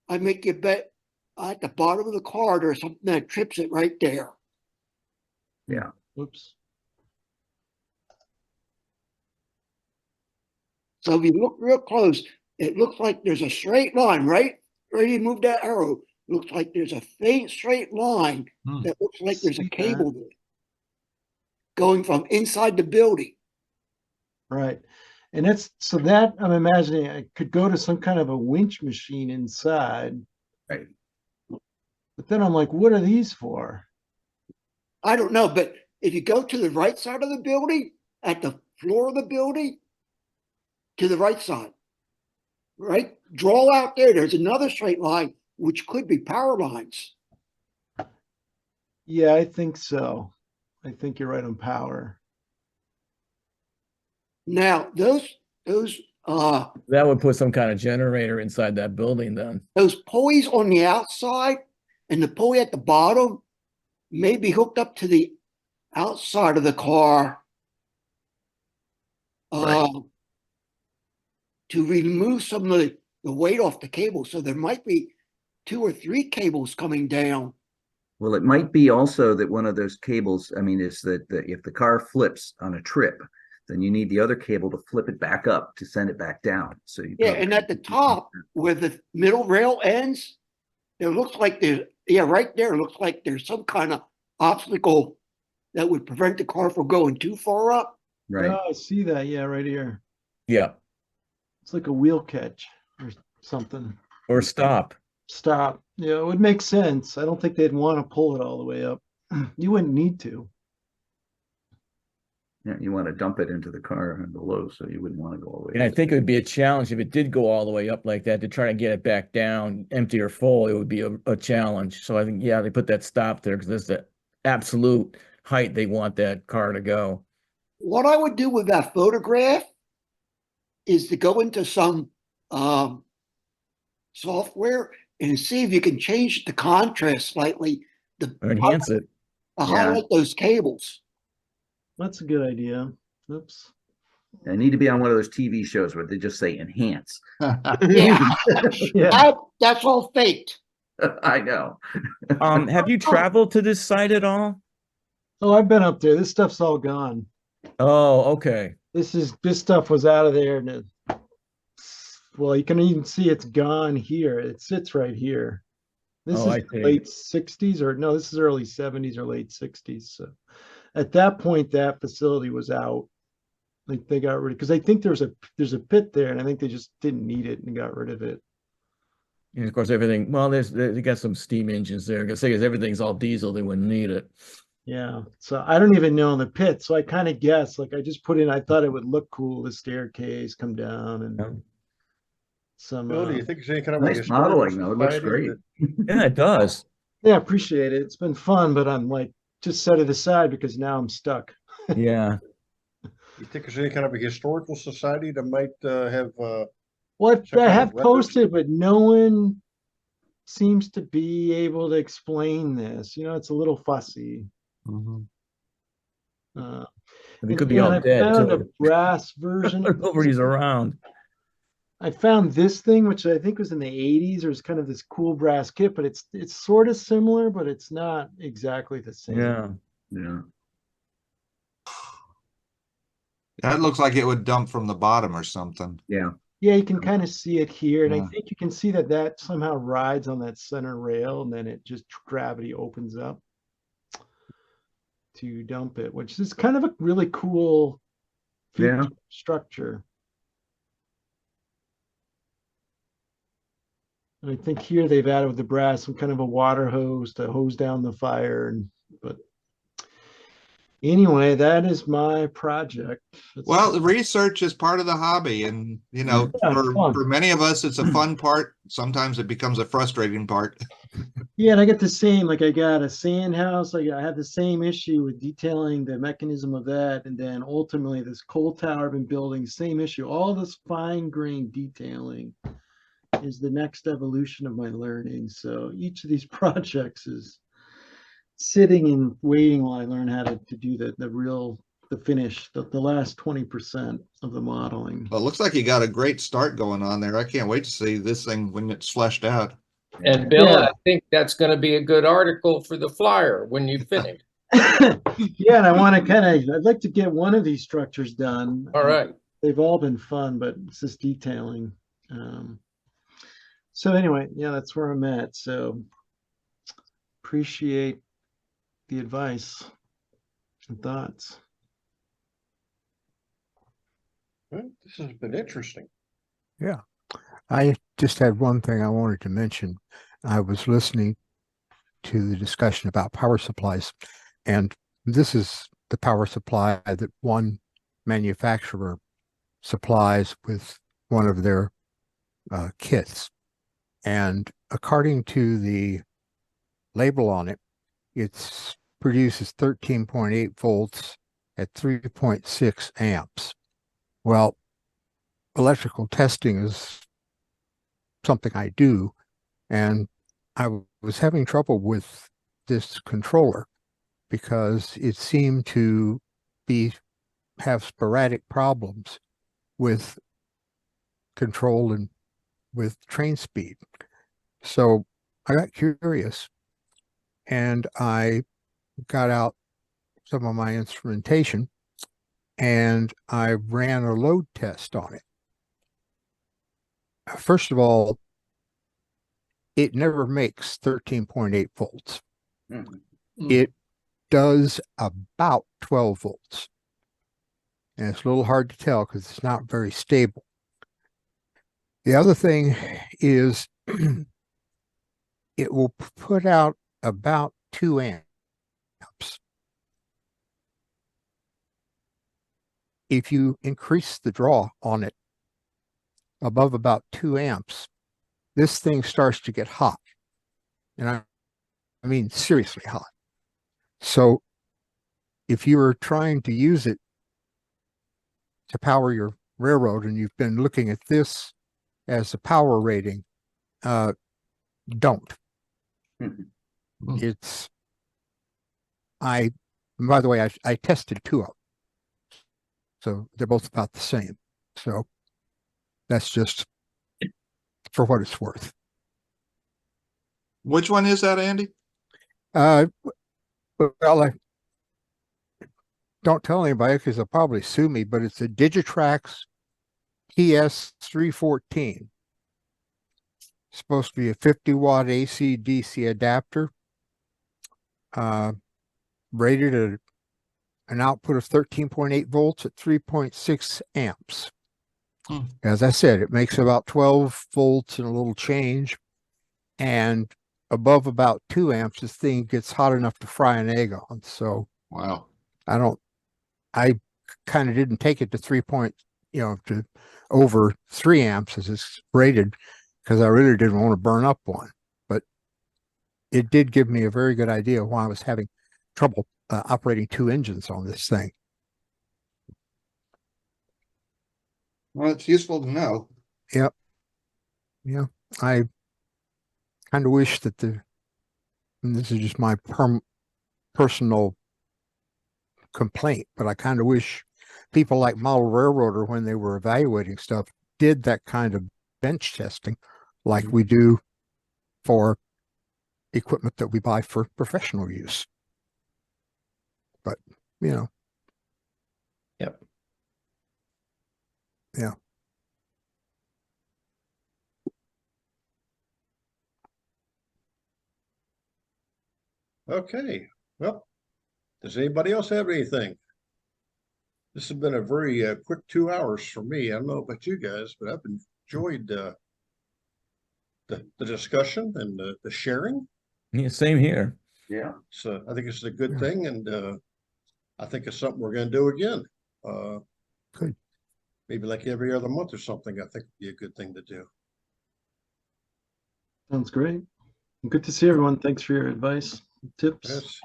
I make you bet at the bottom of the car there's something that trips it right there. Yeah. Oops. So if you look real close, it looks like there's a straight line, right? Where you move that arrow, looks like there's a faint straight line that looks like there's a See cable there going from inside the building. Right. And that's so that I'm imagining I could go to some kind of a winch machine inside. Right. But then I'm like, what are these for? I don't know, but if you go to the right side of the building, at the floor of the building, to the right side, right? Draw out there, there's another straight line, which could be power lines. Yeah, I think so. I think you're right on power. Now, those That would put some kind of generator inside that building then. pulleys on the outside and the pulley at the bottom may be hooked up to the outside of the car Right. to remove some of the weight off the cable. So there might be 2 or 3 cables coming down. Well, it might be also that one of those cables, I mean, is that if the car flips on a trip, then you need the other cable to flip it back up to send it back down. So you Yeah, probably and at the top where the middle rail ends, it looks like right there, it looks like there's some kind of obstacle that would prevent the car from going too far up. right. Oh, I see that. Yeah, right here. Yeah. It's like a wheel catch or something. Or stop. Stop. Yeah, it would make sense. I don't think they'd want to pull it all the way up. You wouldn't need to. Yeah, you want to dump it into the car and below, so you wouldn't want to go all the way. And I think it would be a challenge if it did go all the way up like that to try to get it back down, empty or full. It would be a challenge. So I think, yeah, they put that stop there because that's the absolute height they want that car to go. What I would do with that photograph is to go into some software and see if you can change the contrast slightly to Or enhance it. highlight those cables. That's a good idea. Oops. I need to be on one of those TV shows where they just say enhance. Yeah, Yeah. that's all faked. I know. Have you traveled to this site at all? Oh, I've been up there. This stuff's all gone. Oh, okay. This stuff was out of there, and well, you can even see it's gone here. It sits right here. This Oh, I is see. late 60s, or no, this is early 70s or late 60s. So at that point, that facility was out. Like they got rid of, because I think there's a pit there, and I think they just didn't need it and got rid of it. And of course, everything, well, they got some steam engines there. Because everything's all diesel, they wouldn't need it. Yeah. So I don't even know in the pit. So I kind of guess, like I just put in, I thought it would look cool, the staircase come down and Yeah. some Bill, do you think there's any kind of a Nice historical modeling, though. It looks society great. that- Yeah, it does. yeah, appreciate it. It's been fun, but I'm like just set it aside because now I'm stuck. Yeah. You think there's any kind of a historical society that might have Well, some I kind of have record? posted, but no one seems to be able to explain this. You know, it's a little fussy. Uh, They and, could be and all I dead found a too. brass version of this. Nobody's around. I found this thing, which I think was in the 80s, or it's kind of this cool brass kit, but it's sort of similar, but it's not exactly the same. Yeah. Yeah. That looks like it would dump from the bottom or something. Yeah. Yeah, you can kind of see it here, and I Yeah. think you can see that somehow rides on that center rail, and then it just gravity opens up to dump it, which is kind of a really cool Yeah. structure. And I think here they've added with the brass some kind of a water hose to hose down the fire. But anyway, that is my project. Well, the research is part of the hobby, and you know, Yeah, it's fun. for many of us, it's a fun part. Sometimes it becomes a frustrating part. Yeah, and I get the same, like I got a sand house, like I had the same issue with detailing the mechanism of that. And then ultimately this coal tower I've been building, same issue. All this fine grained detailing is the next evolution of my learning. So each of these projects is sitting and waiting while I learn how to do the finish, the last 20% of the modeling. Well, it looks like you got a great start going on there. I can't wait to see this thing when it's fleshed out. And Bill, Yeah. I think that's going to be a good article for the flyer when you finish. Yeah, and I want to I'd like to get one of these structures done. All right. They've all been fun, but it's just detailing. So anyway, yeah, that's where I'm at. So appreciate the advice and thoughts. Well, this has been interesting. Yeah. I just had one thing I wanted to mention. I was listening to the discussion about power supplies, and this is the power supply that one manufacturer supplies with one of their kits. And according to the label on it, it produces 13.8 volts at 3.6 amps. Well, electrical testing is something I do, and I was having trouble with this controller because it seemed to have sporadic problems with control and with train speed. So I got curious and I got out some of my instrumentation and I ran a load test on it. First of all, it never makes 13.8 volts. It does about 12 volts. And it's a little hard to tell because it's not very stable. The other thing is it will put out about 2 amps. If you increase the draw on it above about 2 amps, this thing starts to get hot. And I mean, seriously hot. So if you are trying to use it to power your railroad and you've been looking at this as a power rating, don't. It's, by the way, I tested 2 of them. So they're both about the same. So that's just for what it's worth. Which one is that, Andy? Well, I don't tell anybody because they'll probably sue me, but it's a Digitrax PS314. Supposed to be a 50-watt AC/DC adapter, rated at an output of 13.8 volts at 3.6 amps. Hmm. As I said, it makes about 12 volts and a little change. And above about 2 amps, this thing gets hot enough to fry an egg on. So Wow. I kind of didn't take it to to over 3 amps as it's rated, because I really didn't want to burn up one. But it did give me a very good idea why I was having trouble operating 2 engines on this thing. Well, it's useful to know. Yep. Yeah. I kind of wish that and this is just my personal complaint, but I kind of wish people like Model Railroader, when they were evaluating stuff, did that kind of bench testing like we do for equipment that we buy for professional use. But, Yep. Yeah. Okay, well, does anybody else have anything? This has been a very quick 2 hours for me. I don't know about you guys, but I've enjoyed the discussion and the sharing. Yeah, same here. Yeah. So I think it's a good Yeah. thing, and I think it's something we're going to do again. Good. Maybe like every other month or something. I think would be a good thing to do. Sounds great. Good to see everyone. Thanks for your advice, tips. Yes.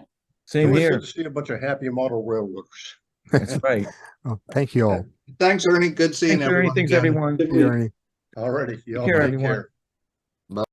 Same Always here. good to see a bunch of happy model railroaders. That's right. Well, thank you all. Thanks, Ernie. Good seeing Thanks, Ernie. everyone Thanks, again. everyone. Good See you, week. Ernie. Alrighty, y'all care, take everyone. care.